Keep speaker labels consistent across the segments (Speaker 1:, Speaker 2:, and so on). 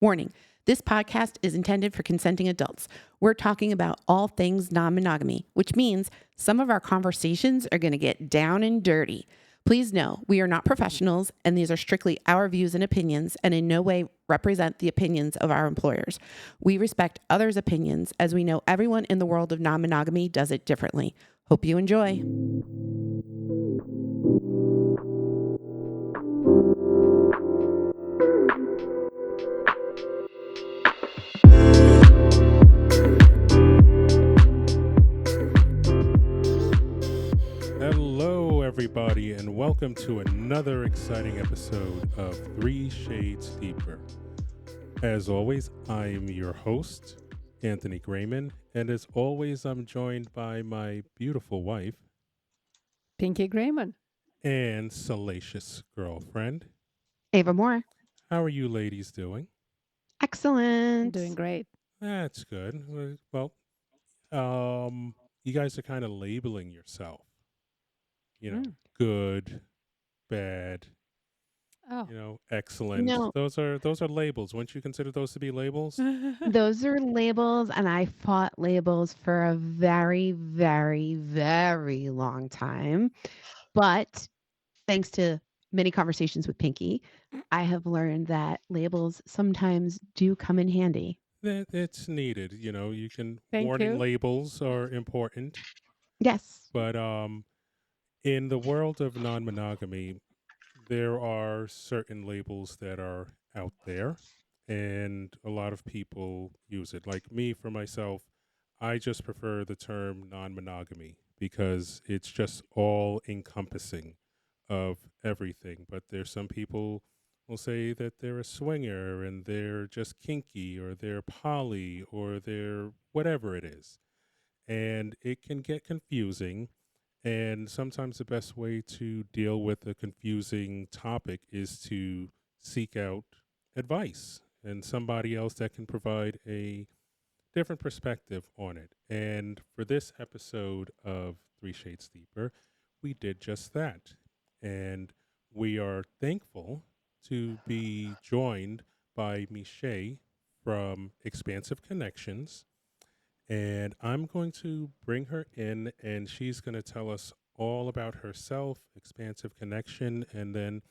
Speaker 1: Warning, this podcast is intended for consenting adults. We're talking about all things non-monogamy, which means some of our conversations are going to get down and dirty. Please know we are not professionals, and these are strictly our views and opinions and in no way represent the opinions of our employers. We respect others' opinions as we know everyone in the world of non-monogamy does it differently. Hope you enjoy.
Speaker 2: Hello, everybody, and welcome to another exciting episode of 3 Shades Deeper. As always, I'm your host, Anthony Grayman, and as always, I'm joined by my beautiful wife
Speaker 3: Pinky Grayman.
Speaker 2: and salacious girlfriend.
Speaker 1: Ava Moore.
Speaker 2: How are you ladies doing?
Speaker 1: Excellent.
Speaker 3: I'm doing great.
Speaker 2: That's good. Well, you guys are kind of labeling yourself. Good, bad,
Speaker 3: Oh.
Speaker 2: Excellent.
Speaker 1: No.
Speaker 2: Those are labels. Wouldn't you consider those to be labels?
Speaker 1: Those are labels, and I fought labels for a very, very, very long time. But thanks to many conversations with Pinky, I have learned that labels sometimes do come in handy.
Speaker 2: It's needed. You can
Speaker 3: Thank
Speaker 2: warning
Speaker 3: you.
Speaker 2: labels are important,
Speaker 1: Yes.
Speaker 2: but in the world of non-monogamy, there are certain labels that are out there, and a lot of people use it. Like me, for myself, I just prefer the term non-monogamy because it's just all encompassing of everything. But there's some people will say that they're a swinger and they're just kinky or they're poly or they're whatever it is. And it can get confusing. And sometimes the best way to deal with a confusing topic is to seek out advice and somebody else that can provide a different perspective on it. And for this episode of 3 Shades Deeper, we did just that. And we are thankful to be joined by Meshai from Expansive Connections. And I'm going to bring her in, and she's going to tell us all about herself, Expansive Connection, and then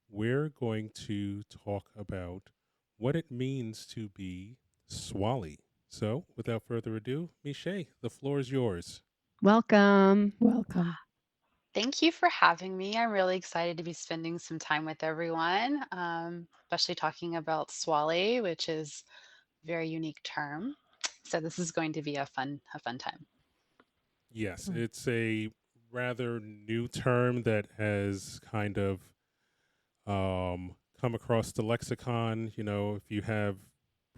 Speaker 2: we're going to talk about what it means to be swolly. So, without further ado, Meshai, the floor is yours.
Speaker 1: Welcome.
Speaker 3: Welcome.
Speaker 4: Thank you for having me. I'm really excited to be spending some time with everyone, especially talking about swally, which is a very unique term. So this is going to be a fun time.
Speaker 2: Yes, it's a rather new term that has kind of come across the lexicon. If you have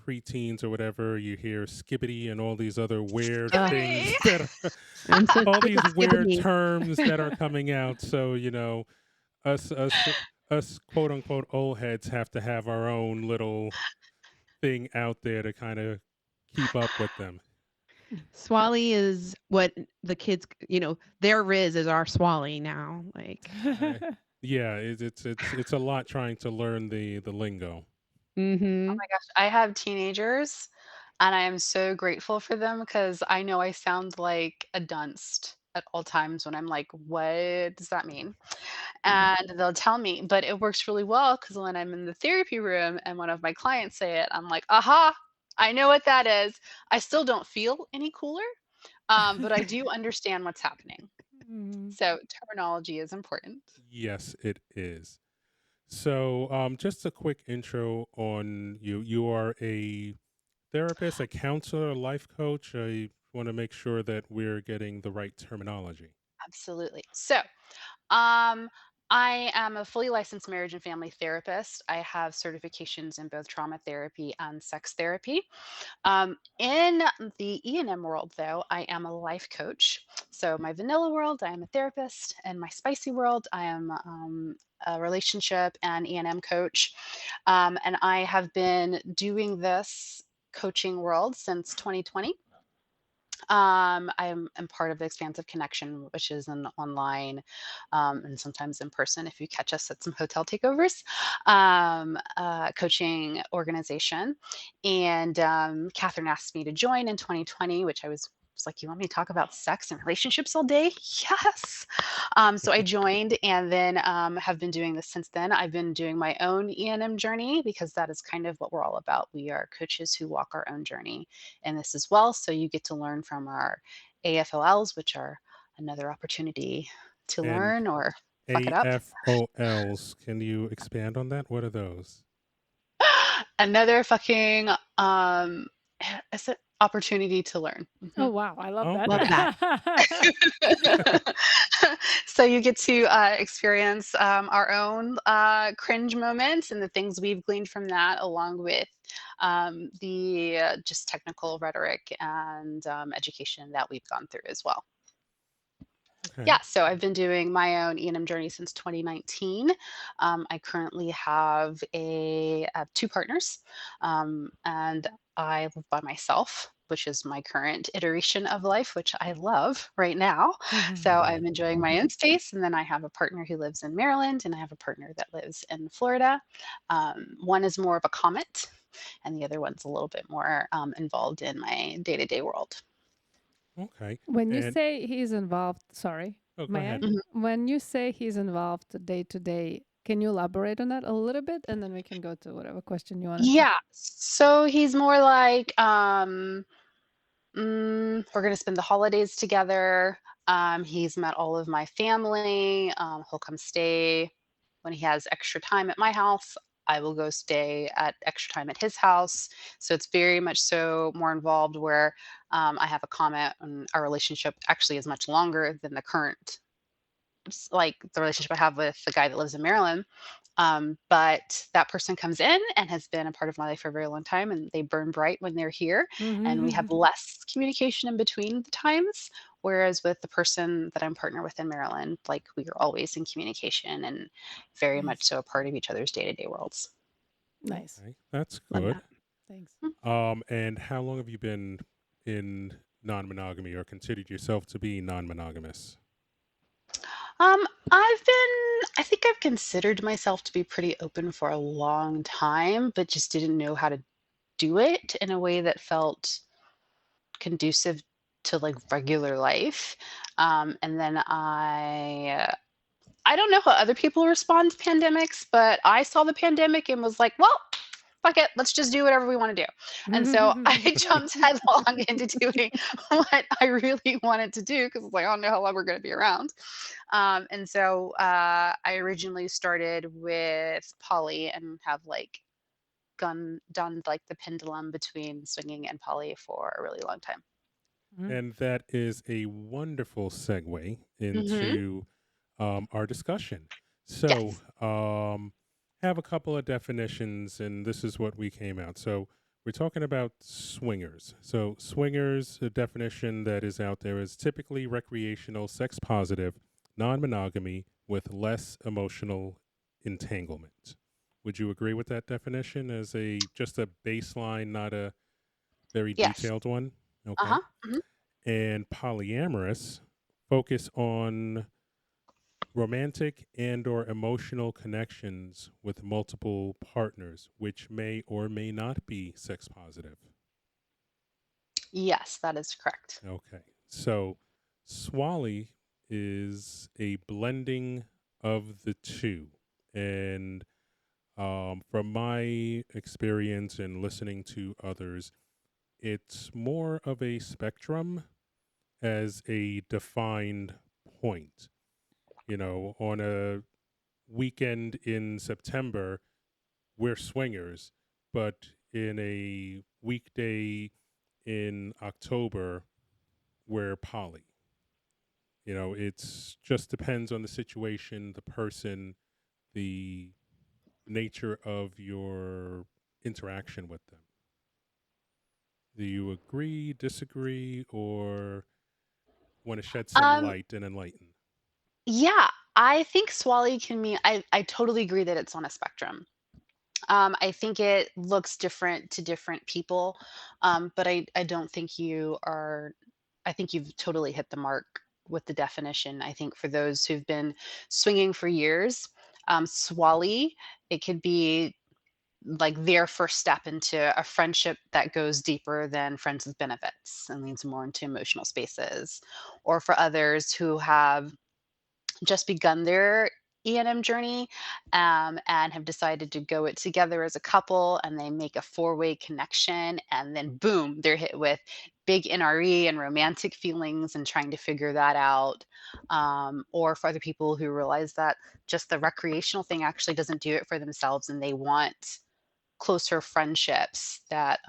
Speaker 2: preteens or whatever, you hear skibbity and all these other weird things that are
Speaker 1: I'm so
Speaker 2: all
Speaker 1: sick
Speaker 2: these
Speaker 1: of
Speaker 2: weird
Speaker 1: skibbity.
Speaker 2: terms that are coming out. So, us quote unquote old heads have to have our own little thing out there to kind of keep up with them.
Speaker 1: Swally is what the kids, their Riz is our Swally now. Like,
Speaker 2: Yeah, it's a lot trying to learn the lingo.
Speaker 4: Oh my gosh, I have teenagers and I am so grateful for them because I know I sound like a dunce at all times when I'm like, what does that mean? And they'll tell me, but it works really well because when I'm in the therapy room and one of my clients say it, I'm like, aha, I know what that is. I still don't feel any cooler, but I do understand what's happening. So terminology is important.
Speaker 2: Yes, it is. So, just a quick intro on you. You are a therapist, a counselor, a life coach. I want to make sure that we're getting the right terminology.
Speaker 4: Absolutely. So, um, I am a fully licensed marriage and family therapist. I have certifications in both trauma therapy and sex therapy. In the E&M world, though, I am a life coach. So, my vanilla world, I am a therapist. And my spicy world, I am a relationship and E&M coach. And I have been doing this coaching world since 2020. I'm part of the Expansive Connection, which is an online and sometimes in person, if you catch us at some hotel takeovers, coaching organization. And Catherine asked me to join in 2020, which I was like, you want me to talk about sex and relationships all day? Yes. So I joined and then have been doing this since then. I've been doing my own E&M journey because that is kind of what we're all about. We are coaches who walk our own journey in this as well. So you get to learn from our AFOLs, which are another opportunity to
Speaker 2: And
Speaker 4: learn or fuck it up.
Speaker 2: AFOLs, can you expand on that? What are those?
Speaker 4: Another fucking is it opportunity to learn.
Speaker 3: Oh, wow. I love
Speaker 2: Okay.
Speaker 1: Love that.
Speaker 4: So you get to experience our own cringe moments and the things we've gleaned from that, along with the just technical rhetoric and education that we've gone through as well.
Speaker 2: Okay.
Speaker 4: Yeah, so I've been doing my own E&M journey since 2019. I currently have two partners, and I live by myself, which is my current iteration of life, which I love right now. So I'm enjoying my own space, and then I have a partner who lives in Maryland, and I have a partner that lives in Florida. One is more of a comet, and the other one's a little bit more involved in my day-to-day world.
Speaker 2: Okay.
Speaker 3: When you
Speaker 2: And
Speaker 3: say he's involved, sorry,
Speaker 2: oh, go
Speaker 3: may I?
Speaker 2: ahead.
Speaker 4: Mhm.
Speaker 3: When you say he's involved day to day, can you elaborate on that a little bit? And then we can go to whatever question you want to.
Speaker 4: Yeah, so he's more like we're gonna spend the holidays together. He's met all of my family. He'll come stay when he has extra time at my house. I will go stay at extra time at his house. So it's very much so more involved where I have a comment, and our relationship actually is much longer than the current, like the relationship I have with the guy that lives in Maryland. But that person comes in and has been a part of my life for a very long time, and they burn bright when they're here, and we have less communication in between the times. Whereas with the person that I'm partner with in Maryland, like we are always in communication and very much
Speaker 3: Nice.
Speaker 4: so a part of each other's day-to-day worlds.
Speaker 3: Nice.
Speaker 2: Okay. That's
Speaker 1: Love
Speaker 2: good.
Speaker 1: that.
Speaker 3: Thanks.
Speaker 2: And how long have you been in non-monogamy or considered yourself to be non-monogamous?
Speaker 4: I think I've considered myself to be pretty open for a long time, but just didn't know how to do it in a way that felt conducive to like regular life. And then I don't know how other people respond to pandemics, but I saw the pandemic and was like, well, fuck it, let's just do whatever we want to do. And so I jumped headlong into doing what I really wanted to do because like, I don't know how long we're going to be around. And so I originally started with poly and have like done like the pendulum between swinging and poly for a really long time.
Speaker 2: And that is a wonderful segue
Speaker 4: Hmm.
Speaker 2: into our discussion. So,
Speaker 4: Yes.
Speaker 2: have a couple of definitions, and this is what we came out. So, we're talking about swingers. So, swingers, a definition that is out there is typically recreational, sex positive, non monogamy with less emotional entanglement. Would you agree with that definition as a just a baseline, not a very
Speaker 4: Yes.
Speaker 2: detailed one? Okay.
Speaker 4: Uh-huh. Hmm.
Speaker 2: And polyamorous focus on romantic and or emotional connections with multiple partners which may or may not be sex positive.
Speaker 4: Yes, that is correct.
Speaker 2: Okay. So swally is a blending of the two. And from my experience and listening to others, it's more of a spectrum as a defined point. You know, on a weekend in September, we're swingers, but in a weekday in October, we're poly. You know, it's just depends on the situation, the person, the nature of your interaction with them. Do you agree, disagree, or want to shed some
Speaker 4: Um,
Speaker 2: light and enlighten?
Speaker 4: yeah, I think swally can mean I totally agree that it's on a spectrum. I think it looks different to different people, but I don't think you are. I think you've totally hit the mark with the definition. I think for those who've been swinging for years, swally, it could be like their first step into a friendship that goes deeper than friends with benefits and leans more into emotional spaces. Or for others who have just begun their E&M journey, and have decided to go it together as a couple, and they make a four-way connection, and then boom, they're hit with big NRE and romantic feelings and trying to figure that out. Or for other people who realize that just the recreational thing actually doesn't do it for themselves, and they want closer friendships that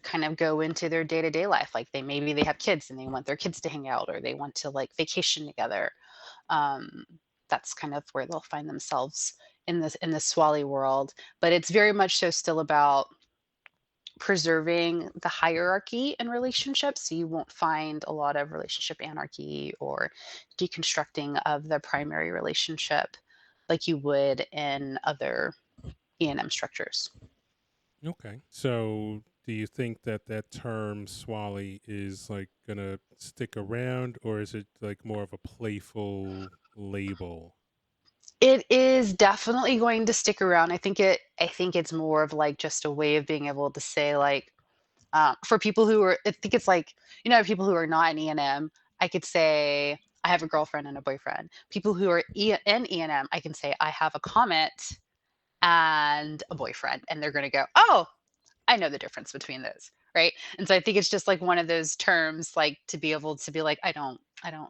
Speaker 4: kind of go into their day-to-day life. Like maybe they have kids and they want their kids to hang out, or they want to like vacation together. um, that's kind of where they'll find themselves in the swally world. But it's very much so still about preserving the hierarchy in relationships, so you won't find a lot of relationship anarchy or deconstructing of the primary relationship like you would in other E&M structures.
Speaker 2: Okay. So do you think that that term swally is like gonna stick around, or is it like more of a playful label?
Speaker 4: It is definitely going to stick around. I think it's more of like just a way of being able to say like, for people who are, I think it's like, people who are not in E&M, I could say I have a girlfriend and a boyfriend. People who are in E&M, I can say I have a comet and a boyfriend, and they're going to go, oh, I know the difference between those, right? And so I think it's just like one of those terms, like to be able to be like, I don't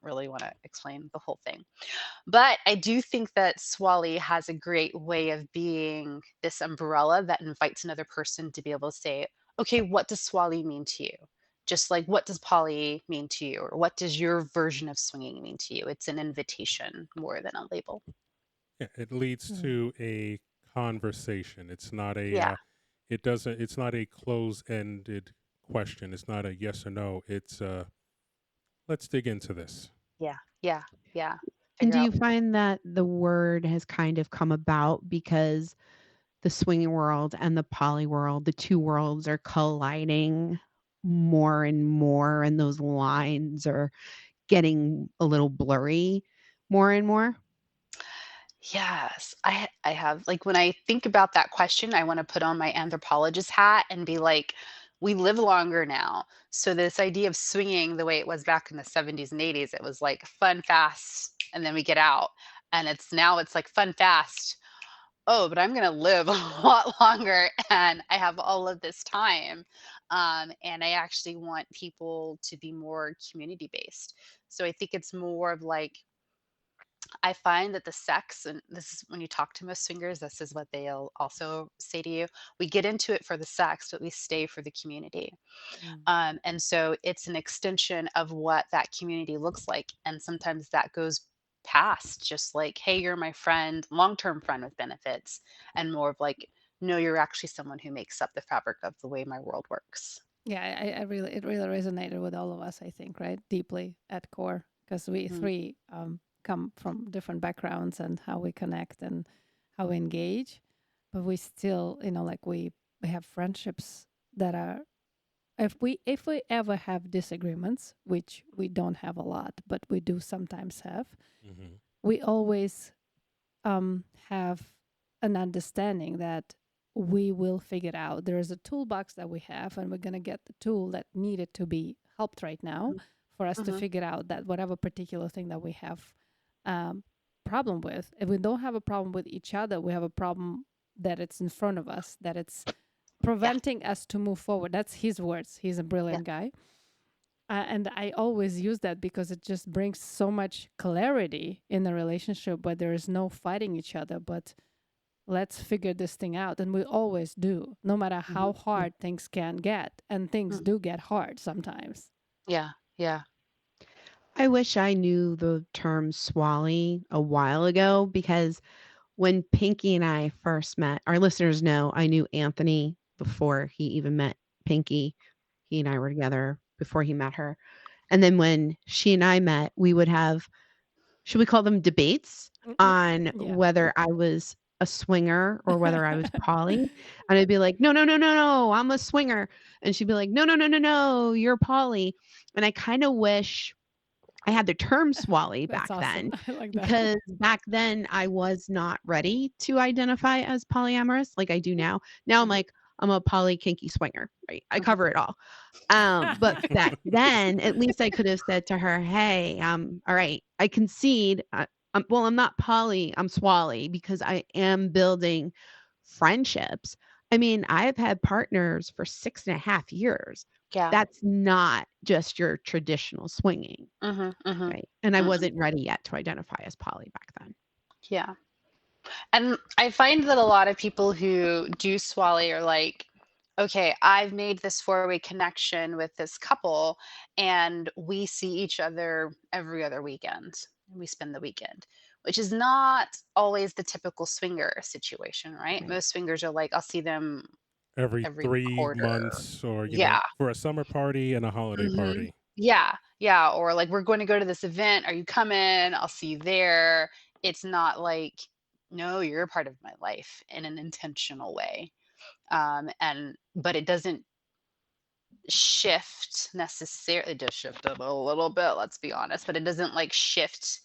Speaker 4: really want to explain the whole thing. But I do think that swally has a great way of being this umbrella that invites another person to be able to say, okay, what does swally mean to you? Just like, what does poly mean to you? Or what does your version of swinging mean to you? It's an invitation more than a label.
Speaker 2: Yeah, it leads
Speaker 3: Mm.
Speaker 2: to a conversation. It's not a
Speaker 4: Yeah.
Speaker 2: it's not a close-ended question. It's not a yes or no. It's let's dig into this.
Speaker 4: Yeah. Yeah. Yeah.
Speaker 1: And
Speaker 4: Figure
Speaker 1: do
Speaker 4: out.
Speaker 1: you find that the word has kind of come about because the swinging world and the poly world, the two worlds are colliding more and more, and those lines are getting a little blurry more and more?
Speaker 4: Yes, I have. Like when I think about that question, I want to put on my anthropologist hat and be like, we live longer now. So this idea of swinging the way it was back in the 70s and 80s, it was like fun, fast, and then we get out. And it's like fun, fast. Oh, but I'm going to live a lot longer and I have all of this time. And I actually want people to be more community based. So I think it's more of like, I find that the sex, and this is when you talk to most swingers, this is what they'll also say to you. We get into it for the sex, but we stay for the community.
Speaker 3: Mm.
Speaker 4: And so it's an extension of what that community looks like. And sometimes that goes past just like, hey, you're my friend, long term friend with benefits, and more of like, no, you're actually someone who makes up the fabric of the way my world works.
Speaker 3: Yeah, it really resonated with all of us, I think, right? Deeply at core, because we
Speaker 4: Mhm.
Speaker 3: three come from different backgrounds and how we connect and how we engage, but we still, like we have friendships that are, if we ever have disagreements, which we don't have a lot, but we do sometimes have,
Speaker 2: Hmm.
Speaker 3: we always have an understanding that we will figure it out. There is a toolbox that we have, and we're going to get the tool that needed to be helped right now for us to
Speaker 4: Mhm.
Speaker 3: figure out that whatever particular thing that we have um, problem with. If we don't have a problem with each other, we have a problem that it's in front of us, that it's
Speaker 4: Yeah.
Speaker 3: preventing us to move forward. That's his words. He's a
Speaker 4: Yeah.
Speaker 3: brilliant guy. And I always use that because it just brings so much clarity in the relationship where there is no fighting each other, but let's figure this thing out. And we always do, no matter how
Speaker 4: Mhm.
Speaker 3: hard things can get. And things
Speaker 4: Mhm.
Speaker 3: do get hard sometimes.
Speaker 4: Yeah. Yeah.
Speaker 1: I wish I knew the term swally a while ago, because when Pinky and I first met, our listeners know I knew Anthony before he even met Pinky. He and I were together before he met her. And then when she and I met, we would have, should we call them debates
Speaker 3: Mm,
Speaker 1: on
Speaker 3: yeah.
Speaker 1: whether I was a swinger or whether I was poly. And I'd be like, no, no, no, no, no, I'm a swinger. And she'd be like, no, no, no, no, no, you're poly. And I kind of wish I had the term swally back
Speaker 3: That's awesome.
Speaker 1: then,
Speaker 3: I like that.
Speaker 1: because back then I was not ready to identify as polyamorous like I do now. Now I'm like, I'm a poly kinky swinger, right? I cover it all. But back then, at least I could have said to her, hey, all right, I concede. Well, I'm not poly, I'm swally, because I am building friendships. I mean, I've had partners for 6.5 years.
Speaker 4: Yeah.
Speaker 1: That's not just your traditional swinging,
Speaker 4: Mm-hmm.
Speaker 1: right? And I wasn't ready yet to identify as poly back then.
Speaker 4: Yeah. And I find that a lot of people who do swally are like, okay, I've made this four-way connection with this couple, and we see each other every other weekend. We spend the weekend, which is not always the typical swinger situation, right?
Speaker 1: Right.
Speaker 4: Most swingers are like, I'll see them
Speaker 2: Every
Speaker 4: every
Speaker 2: 3
Speaker 4: quarter.
Speaker 2: months, or
Speaker 4: Yeah.
Speaker 2: for a summer party and a holiday
Speaker 4: hmm
Speaker 2: party.
Speaker 4: Yeah. Yeah. Or like, we're going to go to this event. Are you coming? I'll see you there. It's not like, no, you're a part of my life in an intentional way. But it doesn't shift necessarily. It does shift a little bit, let's be honest, but it doesn't like shift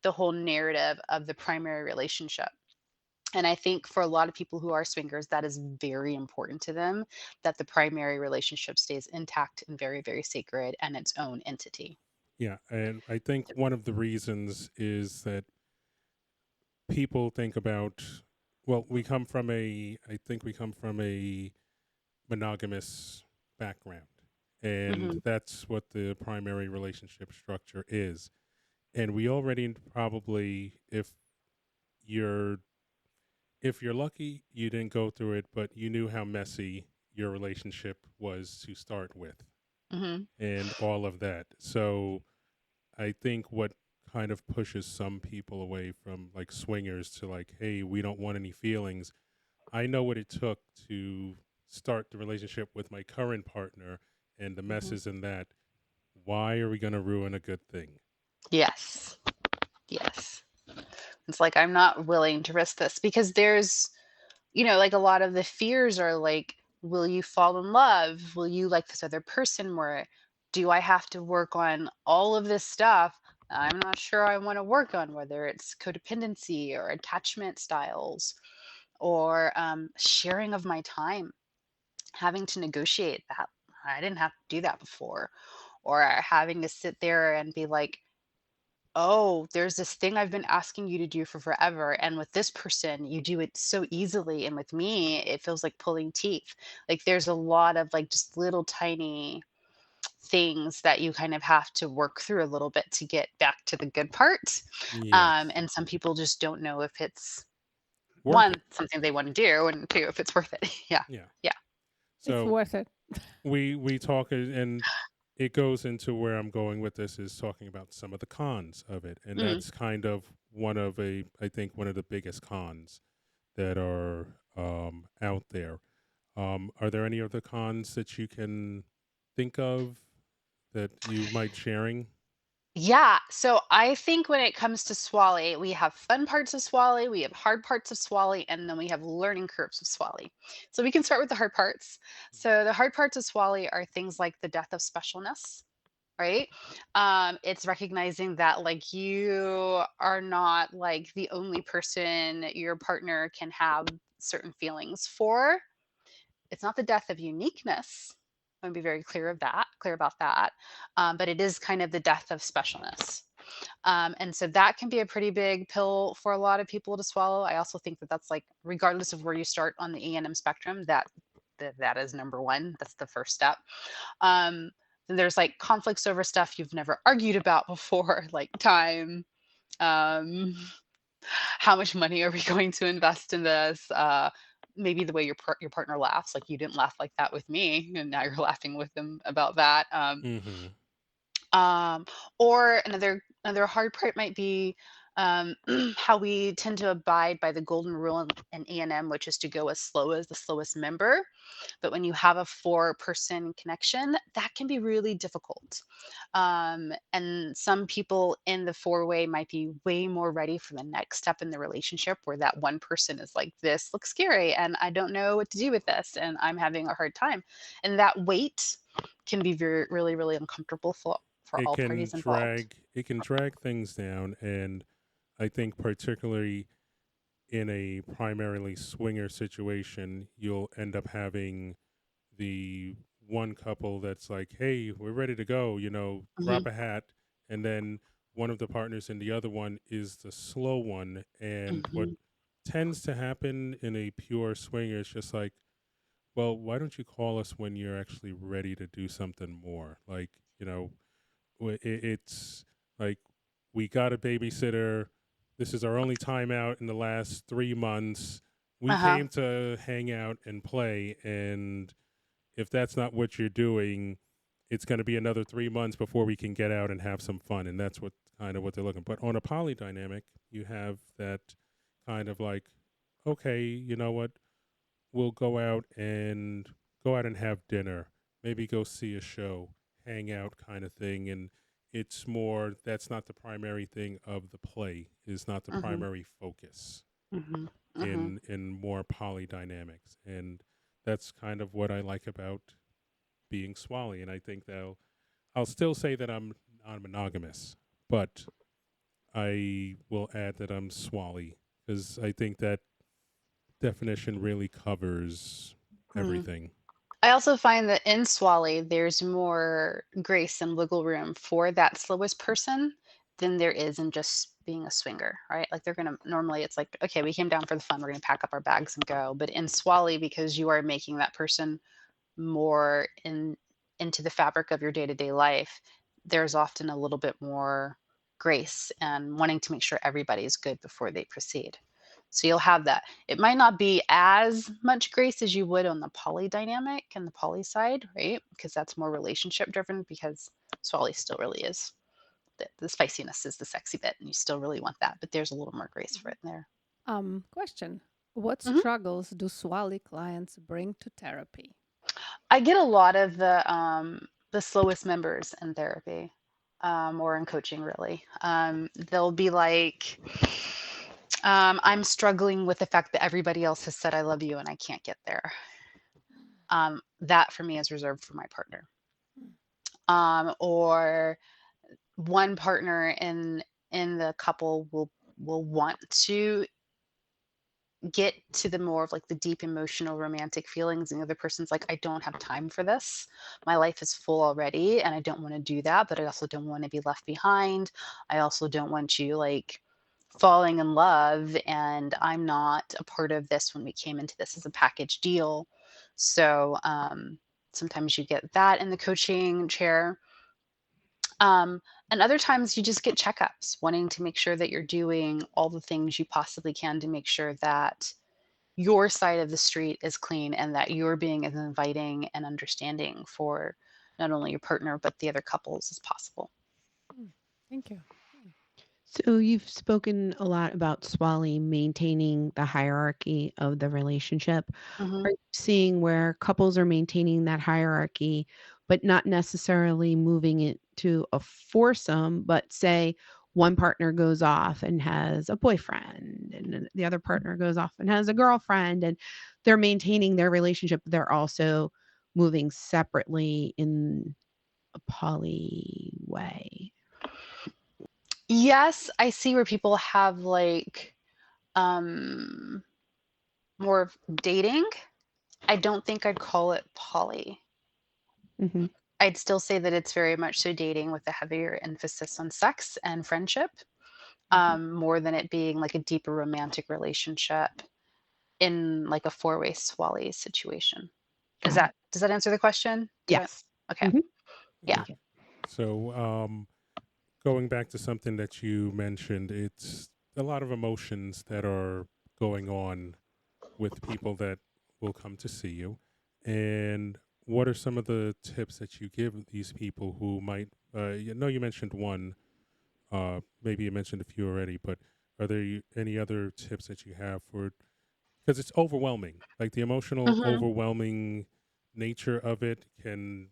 Speaker 4: the whole narrative of the primary relationship. And I think for a lot of people who are swingers, that is very important to them, that the primary relationship stays intact and very, very sacred and its own entity.
Speaker 2: Yeah, and I think one of the reasons is that people think about, well, I think we come from a monogamous background, and
Speaker 4: hmm
Speaker 2: that's what the primary relationship structure is. And we already probably, you're if you're lucky, you didn't go through it, but you knew how messy your relationship was to start with
Speaker 4: hmm
Speaker 2: and all of that. So I think what kind of pushes some people away from like swingers to like, hey, we don't want any feelings. I know what it took to start the relationship with my current partner and the
Speaker 4: hmm
Speaker 2: messes in that. Why are we going to ruin a good thing?
Speaker 4: Yes. Yes. It's like, I'm not willing to risk this because there's, like a lot of the fears are like, will you fall in love? Will you like this other person more? Do I have to work on all of this stuff? I'm not sure I want to work on, whether it's codependency or attachment styles or sharing of my time, having to negotiate that. I didn't have to do that before. Or having to sit there and be like, oh, there's this thing I've been asking you to do for forever. And with this person, you do it so easily. And with me, it feels like pulling teeth. Like there's a lot of like just little tiny things that you kind of have to work through a little bit to get back to the good part.
Speaker 2: Yes.
Speaker 4: And some people just don't know if it's
Speaker 2: Worth
Speaker 4: one,
Speaker 2: it.
Speaker 4: something they want to do, and two, if it's worth it. Yeah.
Speaker 2: Yeah.
Speaker 4: Yeah.
Speaker 3: It's
Speaker 2: So
Speaker 3: worth it.
Speaker 2: we talk, and it goes into where I'm going with this, is talking about some of the cons of it, and
Speaker 4: Mm.
Speaker 2: that's kind of I think one of the biggest cons that are out there. Are there any other cons that you can think of that you might sharing?
Speaker 4: Yeah, so I think when it comes to Swally, we have fun parts of Swally, we have hard parts of Swally, and then we have learning curves of Swally. So we can start with the hard parts. So the hard parts of Swally are things like the death of specialness, right? It's recognizing that like you are not like the only person your partner can have certain feelings for. It's not the death of uniqueness. I want to be very clear about that. But it is kind of the death of specialness. And so that can be a pretty big pill for a lot of people to swallow. I also think that that's like, regardless of where you start on the E&M spectrum, that is number one. That's the first step. Then there's like conflicts over stuff you've never argued about before, like time. Um, how much money are we going to invest in this? Maybe the way your partner laughs, like you didn't laugh like that with me, and now you're laughing with them about that.
Speaker 2: Mm-hmm.
Speaker 4: Um, or another hard part might be how we tend to abide by the golden rule in E&M, which is to go as slow as the slowest member. But when you have a 4-person connection, that can be really difficult. And some people in the 4-way might be way more ready for the next step in the relationship, where that one person is like, this looks scary and I don't know what to do with this and I'm having a hard time. And that weight can be very, really, really uncomfortable for all parties involved.
Speaker 2: It can drag things down, and I think particularly in a primarily swinger situation, you'll end up having the one couple that's like, "Hey, we're ready to go,"
Speaker 4: Hmm.
Speaker 2: drop a hat, and then one of the partners in the other one is the slow one. And what
Speaker 4: Hmm.
Speaker 2: tends to happen in a pure swinger is just like, well, why don't you call us when you're actually ready to do something more? Like, it's like, we got a babysitter. This is our only time out in the last 3 months. We
Speaker 4: Uh-huh.
Speaker 2: came to hang out and play. And if that's not what you're doing, it's going to be another 3 months before we can get out and have some fun. And that's what they're looking. But on a poly dynamic, you have that kind of like, okay, you know what? We'll go out and have dinner, maybe go see a show, hang out kind of thing. And it's more, that's not the primary thing of the play, is not the
Speaker 4: Hmm.
Speaker 2: primary focus
Speaker 4: Hmm. Hmm.
Speaker 2: in more poly dynamics. And that's kind of what I like about being swally. And I think that I'll still say that I'm non-monogamous, but I will add that I'm swally, because I think that definition really covers
Speaker 4: Hmm.
Speaker 2: everything.
Speaker 4: I also find that in Swally, there's more grace and wiggle room for that slowest person than there is in just being a swinger, right? Like they're gonna normally it's like, okay, we came down for the fun, we're gonna pack up our bags and go. But in Swally, because you are making that person more into the fabric of your day-to-day life, there's often a little bit more grace and wanting to make sure everybody's good before they proceed. So you'll have that. It might not be as much grace as you would on the poly dynamic and the poly side, right? Because that's more relationship driven, because Swally still really is the spiciness is the sexy bit and you still really want that, but there's a little more grace for
Speaker 3: Mhm.
Speaker 4: it in there.
Speaker 3: Question: what
Speaker 4: Mhm.
Speaker 3: struggles do Swally clients bring to therapy?
Speaker 4: I get a lot of the slowest members in therapy, or in coaching really. They'll be like, I'm struggling with the fact that everybody else has said I love you and I can't get there. That for me is reserved for my partner.
Speaker 3: Mm.
Speaker 4: Or one partner in the couple will want to get to the more of like the deep emotional romantic feelings, and the other person's like, I don't have time for this, my life is full already and I don't want to do that, but I also don't want to be left behind. I also don't want you like falling in love and I'm not a part of this when we came into this as a package deal. So sometimes you get that in the coaching chair. um, and other times you just get checkups, wanting to make sure that you're doing all the things you possibly can to make sure that your side of the street is clean and that you're being as inviting and understanding for not only your partner but the other couples as possible.
Speaker 3: Mm. Thank you.
Speaker 1: So you've spoken a lot about Swally maintaining the hierarchy of the relationship.
Speaker 4: Hmm.
Speaker 1: Are you seeing where couples are maintaining that hierarchy, but not necessarily moving it to a foursome, but say one partner goes off and has a boyfriend, and then the other partner goes off and has a girlfriend, and they're maintaining their relationship. They're also moving separately in a poly way.
Speaker 4: Yes, I see where people have like um more of dating. I don't think I'd call it poly.
Speaker 1: Hmm.
Speaker 4: I'd still say that it's very much so dating with a heavier emphasis on sex and friendship,
Speaker 3: Mhm.
Speaker 4: more than it being like a deeper romantic relationship in like a four-way swally situation. Is
Speaker 1: Got it.
Speaker 4: that does that answer the question? Did I?
Speaker 1: Yes.
Speaker 4: Okay.
Speaker 1: Hmm.
Speaker 4: Yeah.
Speaker 1: Thank you.
Speaker 2: So, going back to something that you mentioned, it's a lot of emotions that are going on with people that will come to see you. And what are some of the tips that you give these people who might, you mentioned one, Maybe you mentioned a few already, but are there any other tips that you have for, because it's overwhelming, like the emotional
Speaker 4: Mhm.
Speaker 2: overwhelming nature of it can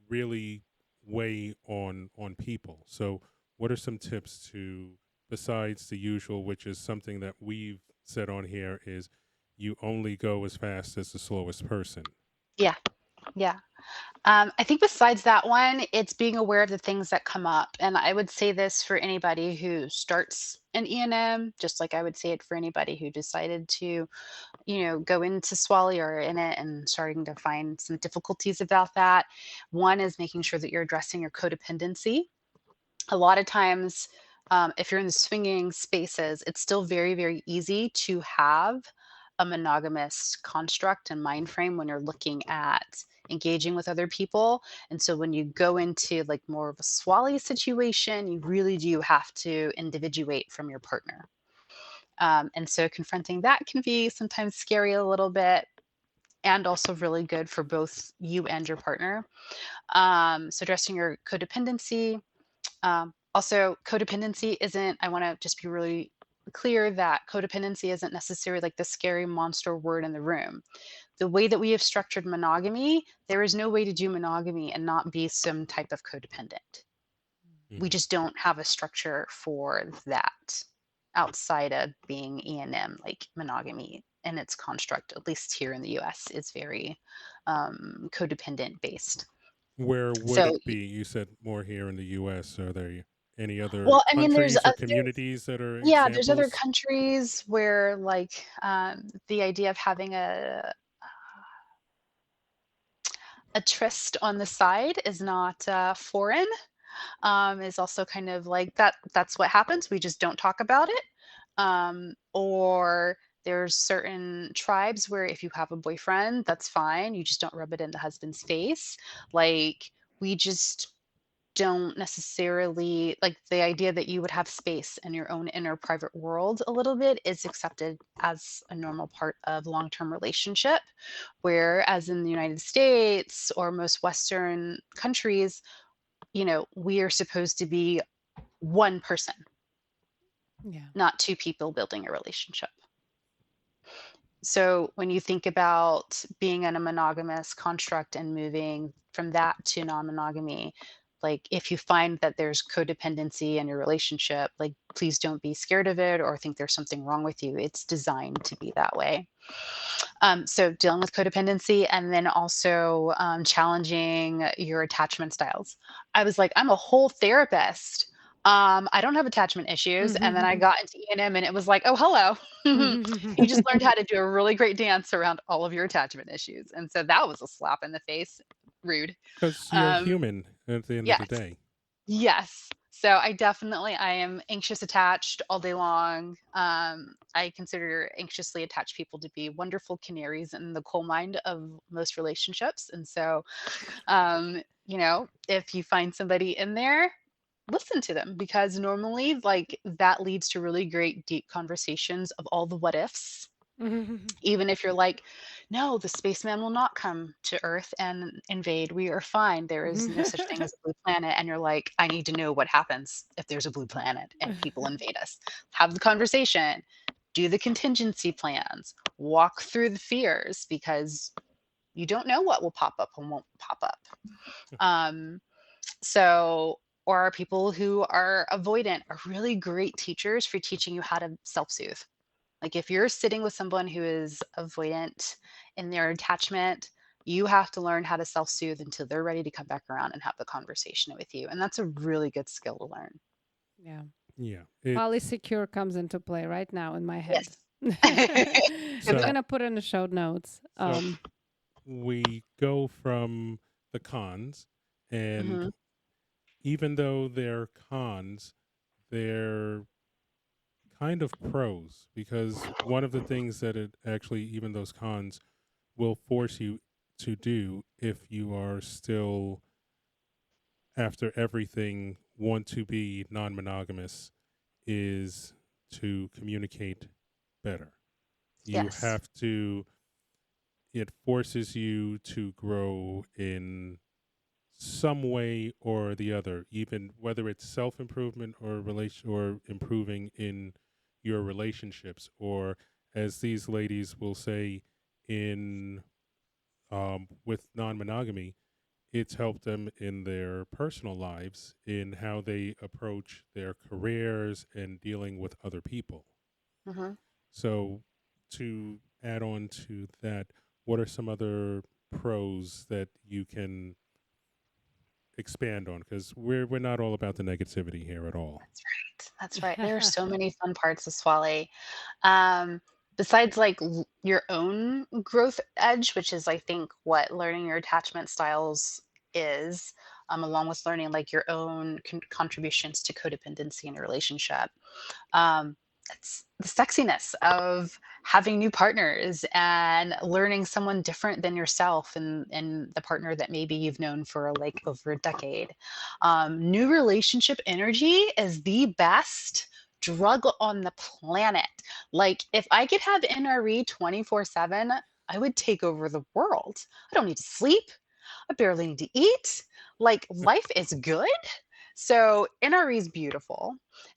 Speaker 2: really weigh on people. So what are some tips to, besides the usual, which is something that we've said on here, is you only go as fast as the slowest person?
Speaker 4: Yeah, yeah. I think besides that one, it's being aware of the things that come up. And I would say this for anybody who starts an E&M, just like I would say it for anybody who decided to, go into Swally or in it and starting to find some difficulties about that. One is making sure that you're addressing your codependency. A lot of times, if you're in the swinging spaces, it's still very, very easy to have a monogamous construct and mind frame when you're looking at engaging with other people. And so when you go into like more of a swally situation, you really do have to individuate from your partner. And so confronting that can be sometimes scary a little bit and also really good for both you and your partner. So addressing your codependency, also, codependency isn't, I want to just be really clear that codependency isn't necessarily like the scary monster word in the room. The way that we have structured monogamy, there is no way to do monogamy and not be some type of codependent. We
Speaker 2: Hmm.
Speaker 4: just don't have a structure for that outside of being E&M, like monogamy and its construct, at least here in the US, is very codependent based.
Speaker 2: Where would
Speaker 4: So,
Speaker 2: it be? You said more here in the U.S. Are there any other
Speaker 4: well, I mean,
Speaker 2: countries or communities that are
Speaker 4: yeah, there's other
Speaker 2: examples?
Speaker 4: countries where, like, the idea of having a tryst on the side is not foreign. Is also kind of like that. That's what happens. We just don't talk about it. Or there's certain tribes where if you have a boyfriend, that's fine. You just don't rub it in the husband's face. Like we just don't necessarily like the idea that you would have space in your own inner private world a little bit is accepted as a normal part of long-term relationship, whereas in the United States or most Western countries, we are supposed to be one person,
Speaker 3: Yeah.
Speaker 4: not two people building a relationship. So when you think about being in a monogamous construct and moving from that to non-monogamy, like if you find that there's codependency in your relationship, like please don't be scared of it or think there's something wrong with you. It's designed to be that way. So dealing with codependency and then also challenging your attachment styles. I was like, I'm a whole therapist. I don't have attachment issues. And then I got into E&M and it was like, oh, hello. You just learned how to do a really great dance around all of your attachment issues. And so that was a slap in the face. Rude.
Speaker 2: Because you're
Speaker 4: Um,
Speaker 2: human at the end of
Speaker 4: yes.
Speaker 2: the day.
Speaker 4: Yes. So I am anxious attached all day long. I consider anxiously attached people to be wonderful canaries in the coal mine of most relationships. And so, if you find somebody in there, listen to them because normally like that leads to really great deep conversations of all the what ifs. Even if you're like, no, the spaceman will not come to Earth and invade. We are fine. There is no such thing as a blue planet. And you're like, I need to know what happens if there's a blue planet and people invade us. Have the conversation, do the contingency plans, walk through the fears because you don't know what will pop up and won't pop up. Um, so, or people who are avoidant are really great teachers for teaching you how to self soothe. Like if you're sitting with someone who is avoidant in their attachment, you have to learn how to self-soothe until they're ready to come back around and have the conversation with you. And that's a really good skill to learn.
Speaker 3: Yeah.
Speaker 2: Yeah.
Speaker 3: Polysecure comes into play right now in my head.
Speaker 4: Yes.
Speaker 3: I'm
Speaker 2: So
Speaker 3: gonna put in the show notes.
Speaker 2: so we go from the cons, and
Speaker 4: Mhm.
Speaker 2: even though they're cons, they're kind of pros, because one of the things that it actually, even those cons, will force you to do if you are still, after everything, want to be non-monogamous, is to communicate better. You
Speaker 4: Yes.
Speaker 2: have to, it forces you to grow in some way or the other, even whether it's self improvement or relation or improving in your relationships, or as these ladies will say in with non monogamy, it's helped them in their personal lives in how they approach their careers and dealing with other people.
Speaker 4: Hmm.
Speaker 2: So, to add on to that, what are some other pros that you can expand on? Because we're not all about the negativity here at all.
Speaker 4: That's right. That's right. There are so many fun parts of Swally. Um, besides like your own growth edge, which is I think what learning your attachment styles is, along with learning like your own contributions to codependency in a relationship. Um, it's the sexiness of having new partners and learning someone different than yourself and the partner that maybe you've known for like over a decade. New relationship energy is the best drug on the planet. Like if I could have NRE 24/7, I would take over the world. I don't need to sleep. I barely need to eat. Like life is good. So NRE is beautiful.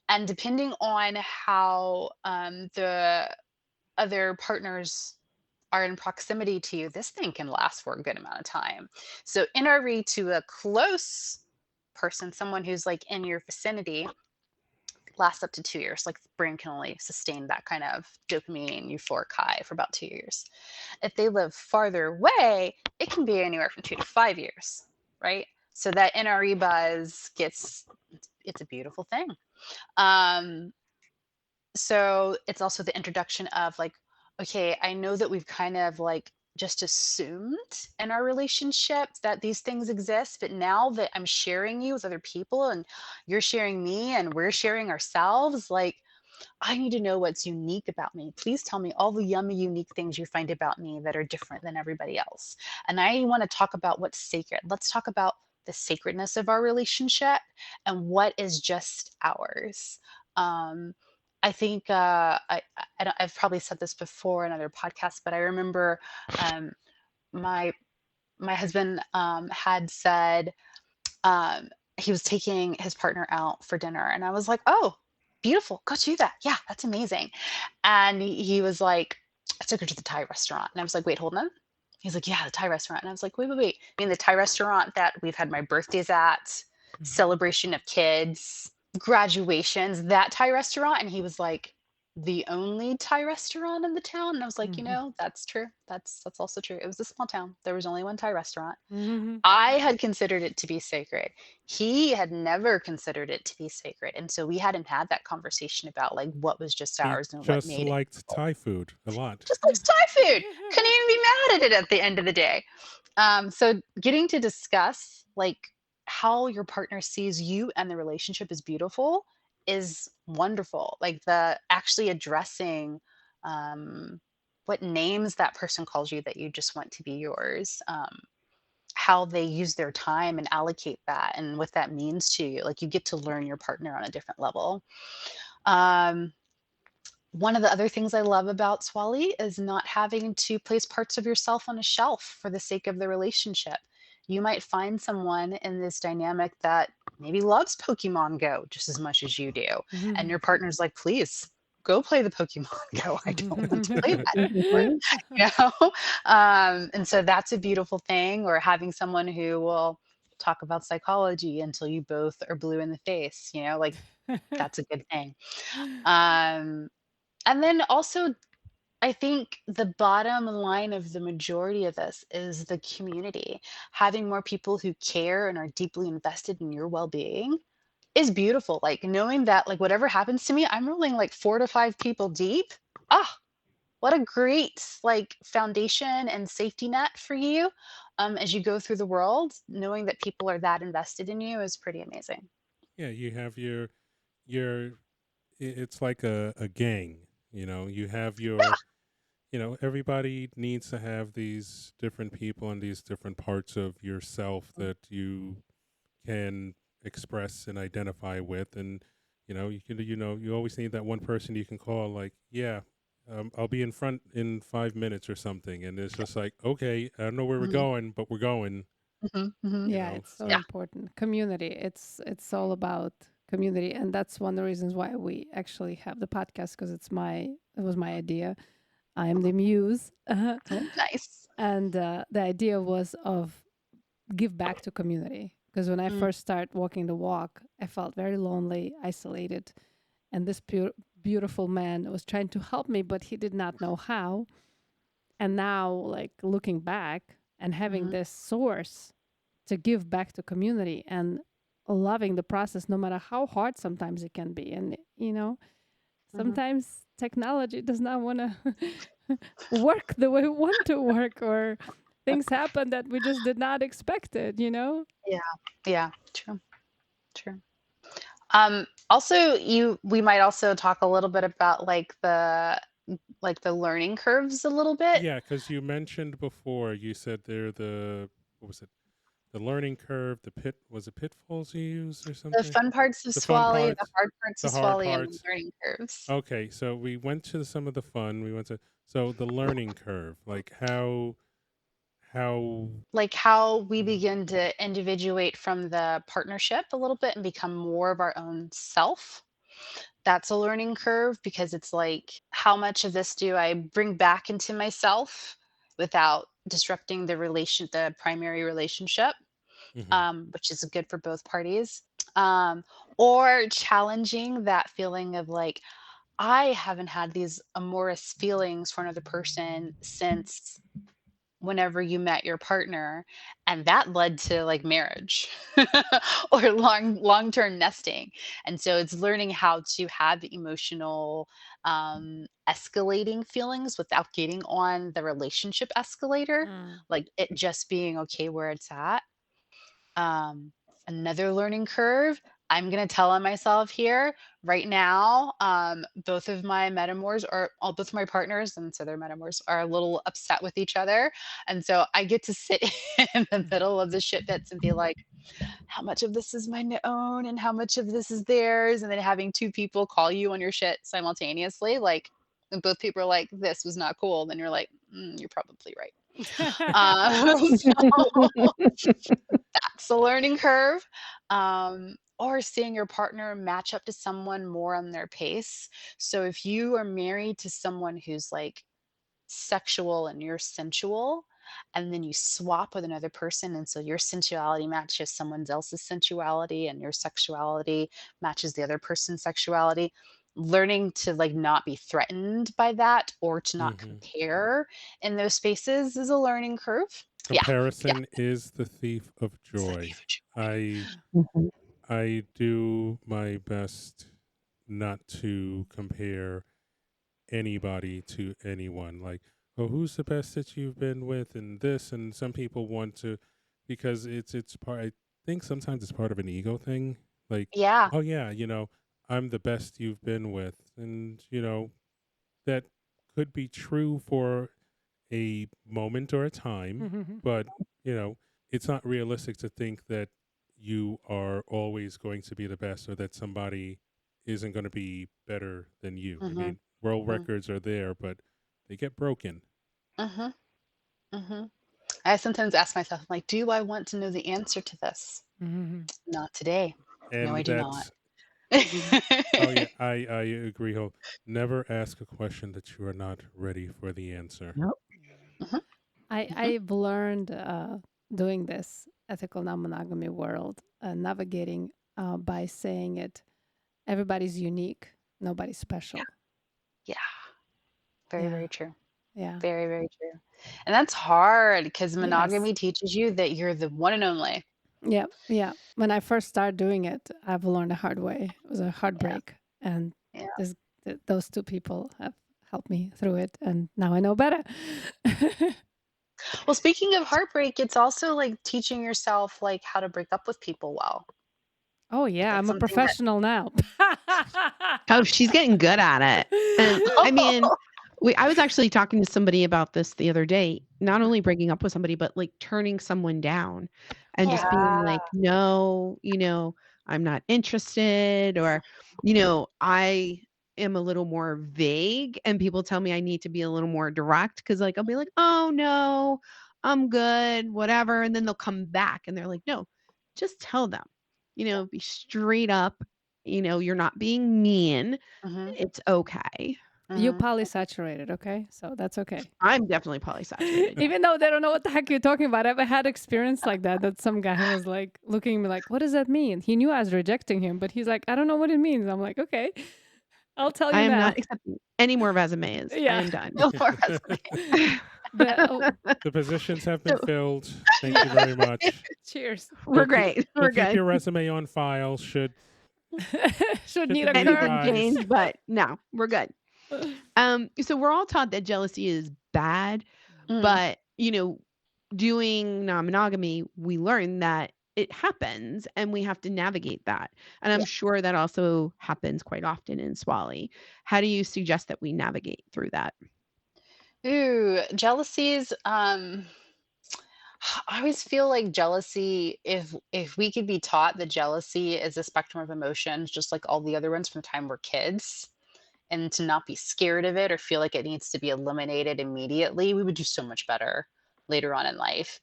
Speaker 4: And depending on how the other partners are in proximity to you, this thing can last for a good amount of time. So NRE to a close person, someone who's like in your vicinity, lasts up to 2 years. Like the brain can only sustain that kind of dopamine euphoric high for about 2 years. If they live farther away, it can be anywhere from 2 to 5 years, right? So that NRE buzz it's a beautiful thing. Um, so it's also the introduction of like, okay, I know that we've kind of like just assumed in our relationship that these things exist, but now that I'm sharing you with other people and you're sharing me and we're sharing ourselves, like I need to know what's unique about me. Please tell me all the yummy, unique things you find about me that are different than everybody else. And I want to talk about what's sacred. Let's talk about the sacredness of our relationship and what is just ours. Um, I think I've probably said this before in other podcasts, but I remember um, my my husband had said um, he was taking his partner out for dinner, and I was like, "Oh, beautiful, go do that. Yeah, that's amazing." And he was like, "I took her to the Thai restaurant," and I was like, "Wait, hold on." He's like, "Yeah, the Thai restaurant," and I was like, "Wait, wait, wait. I mean the Thai restaurant that we've had my birthdays at, celebration of kids, graduations, that Thai restaurant?" And he was like, "The only Thai restaurant in the town?" And I was like, that's true. That's also true. It was a small town. There was only one Thai restaurant. I had considered it to be sacred. He had never considered it to be sacred. And so we hadn't had that conversation about like what was just
Speaker 2: He
Speaker 4: ours and what
Speaker 2: just
Speaker 4: made it.
Speaker 2: liked Thai food a lot.
Speaker 4: Just likes Thai food. Couldn't even be mad at it at the end of the day. So getting to discuss like how your partner sees you and the relationship is beautiful is wonderful. Like the actually addressing um, what names that person calls you that you just want to be yours. How they use their time and allocate that and what that means to you. Like you get to learn your partner on a different level. Um, one of the other things I love about Swally is not having to place parts of yourself on a shelf for the sake of the relationship. You might find someone in this dynamic that maybe loves Pokemon Go just as much as you do. And your partner's like, please go play the Pokemon Go. I don't want to play that anymore.
Speaker 5: Mhm.
Speaker 4: You know? And so that's a beautiful thing. Or having someone who will talk about psychology until you both are blue in the face, like that's a good thing. Um, and then also, I think the bottom line of the majority of this is the community. Having more people who care and are deeply invested in your well-being is beautiful. Like knowing that like whatever happens to me, I'm rolling like 4 to 5 people deep. Ah, what a great like foundation and safety net for you as you go through the world. Knowing that people are that invested in you is pretty amazing.
Speaker 2: Yeah, you have your it's like a gang, you have your everybody needs to have these different people and these different parts of yourself that you can express and identify with, and you always need that one person you can call, like, yeah, I'll be in front in 5 minutes or something, and it's just like, okay, I don't know where we're
Speaker 4: Mhm.
Speaker 2: going, but we're going.
Speaker 4: Mhm, mhm.
Speaker 2: you
Speaker 3: Yeah,
Speaker 2: know.
Speaker 3: it's so
Speaker 4: Yeah.
Speaker 2: So
Speaker 3: important. Community. It's all about community, and that's one of the reasons why we actually have the podcast, because it was my idea. I am the muse,
Speaker 4: Oh, nice.
Speaker 3: and the idea was of give back to community. Because when I
Speaker 4: Mm,
Speaker 3: first started walking the walk, I felt very lonely, isolated, and this beautiful man was trying to help me, but he did not know how. And now, like looking back and having
Speaker 4: mhm,
Speaker 3: this source to give back to community and loving the process, no matter how hard sometimes it can be. And
Speaker 4: mhm.
Speaker 3: sometimes technology does not want to work the way we want to work, or things happen that we just did not expect it.
Speaker 4: Yeah, yeah, true, true. Also, we might also talk a little bit about like the learning curves a little bit.
Speaker 2: yeah, because you mentioned before, you said they're the what was it? The learning curve, the was it pitfalls you use or
Speaker 4: The
Speaker 2: something?
Speaker 4: fun parts of
Speaker 2: The fun
Speaker 4: Swally, the
Speaker 2: parts,
Speaker 4: hard parts
Speaker 2: the
Speaker 4: of
Speaker 2: hard
Speaker 4: Swally, and the
Speaker 2: parts.
Speaker 4: learning curves.
Speaker 2: Okay, so we went to some of the fun. We went to so the learning curve, like how
Speaker 4: Like how we
Speaker 2: mm,
Speaker 4: begin to individuate from the partnership a little bit and become more of our own self. That's a learning curve because it's like, how much of this do I bring back into myself without disrupting the primary relationship,
Speaker 2: mm-hmm,
Speaker 4: which is good for both parties. Um, or challenging that feeling of like, I haven't had these amorous feelings for another person since whenever you met your partner, and that led to like marriage or long-term nesting. And so it's learning how to have emotional escalating feelings without getting on the relationship escalator,
Speaker 3: Mm.
Speaker 4: like it just being okay where it's at. um, Another learning curve, I'm gonna tell on myself here right now. Both of my metamors are all both my partners, and so their metamors are a little upset with each other. And so I get to sit in the middle of the shit bits and be like, how much of this is my own and how much of this is theirs? And then having two people call you on your shit simultaneously, like, and both people are like, this was not cool. Then you're like, you're probably right. So that's a learning curve. Or seeing your partner match up to someone more on their pace. So if you are married to someone who's like sexual and you're sensual, and then you swap with another person, and so your sensuality matches someone else's sensuality, and your sexuality matches the other person's sexuality. Learning to like not be threatened by that or to not
Speaker 2: mm-hmm.
Speaker 4: compare in those spaces is a learning curve. Yeah, yeah.
Speaker 2: Comparison is the thief of
Speaker 4: It's the
Speaker 2: joy.
Speaker 4: huge.
Speaker 2: I
Speaker 1: Mhm.
Speaker 2: I do my best not to compare anybody to anyone. Like, oh, who's the best that you've been with, and this, and some people want to, because it's part. I think sometimes it's part of an ego thing. Like,
Speaker 4: Yeah.
Speaker 2: oh yeah, I'm the best you've been with, and that could be true for a moment or a time, but you know, it's not realistic to think that you are always going to be the best or that somebody isn't going to be better than you. I
Speaker 4: Mhm.
Speaker 2: mean, world
Speaker 4: Mhm.
Speaker 2: records are there, but they get broken.
Speaker 4: Mhm. Mhm. I sometimes ask myself, I'm like, do I want to know the answer to this? Not today. No,
Speaker 2: And
Speaker 4: I do not.
Speaker 2: that's oh yeah, I agree. Never ask a question that you are not ready for the answer.
Speaker 1: Yep.
Speaker 4: Mhm. Mhm.
Speaker 3: I've learned doing this ethical non-monogamy world, navigating by saying it. Everybody's unique. Nobody's
Speaker 4: Yeah.
Speaker 3: special.
Speaker 4: Yeah. Very,
Speaker 3: Yeah.
Speaker 4: very true.
Speaker 3: Yeah.
Speaker 4: Very, very true. And that's hard because
Speaker 3: Yes.
Speaker 4: monogamy teaches you that you're the one and only.
Speaker 3: Yeah. Yeah. When I first started doing it, I've learned the hard way. It was a
Speaker 4: Yeah.
Speaker 3: heartbreak, and
Speaker 4: Yeah.
Speaker 3: this, those two people have helped me through it, and now I know better.
Speaker 4: Well, speaking of heartbreak, it's also like teaching yourself like how to break up with people well.
Speaker 3: Oh yeah,
Speaker 4: That's
Speaker 3: I'm a
Speaker 4: something that
Speaker 3: professional now.
Speaker 1: Oh, she's getting good at it. And I mean, I was actually talking to somebody about this the other day, not only breaking up with somebody, but like turning someone down and just being
Speaker 4: yeah.
Speaker 1: like, no, I'm not interested, or, I am a little more vague and people tell me I need to be a little more direct because like I'll be like, oh no, I'm good, whatever. And then they'll come back and they're like, no, just tell them, be straight up, you're not being mean.
Speaker 4: Mm-hmm.
Speaker 1: It's okay.
Speaker 3: You
Speaker 4: Mm-hmm.
Speaker 3: polysaturated, okay? So that's okay.
Speaker 1: I'm definitely polysaturated.
Speaker 3: Even though they don't know what the heck you're talking about, I've had experience like that some guy was like looking at me like, what does that mean? He knew I was rejecting him, but he's like, I don't know what it means. I'm like, okay, I'll tell
Speaker 1: I
Speaker 3: you
Speaker 1: am
Speaker 3: now.
Speaker 1: not accepting any more resumes. I
Speaker 3: Yeah.
Speaker 1: am done.
Speaker 4: No more resume.
Speaker 2: The positions have been
Speaker 1: So-
Speaker 2: filled. Thank you very much.
Speaker 3: Cheers.
Speaker 1: We're
Speaker 2: We'll keep-
Speaker 1: great. We're
Speaker 2: We'll keep
Speaker 1: good.
Speaker 2: your resume on file. Should
Speaker 3: Should
Speaker 2: the
Speaker 3: need a
Speaker 2: need
Speaker 1: Anything
Speaker 3: curve.
Speaker 2: arise.
Speaker 1: changed, but no, we're good. So we're all taught that jealousy is bad,
Speaker 4: Mm.
Speaker 1: but doing non-monogamy, we learn that it happens and we have to navigate that. And I'm
Speaker 4: Yeah.
Speaker 1: sure that also happens quite often in Swally. How do you suggest that we navigate through that?
Speaker 4: Ooh, jealousies. I always feel like jealousy, if we could be taught that jealousy is a spectrum of emotions, just like all the other ones from the time we're kids, and to not be scared of it or feel like it needs to be eliminated immediately, we would do so much better later on in life.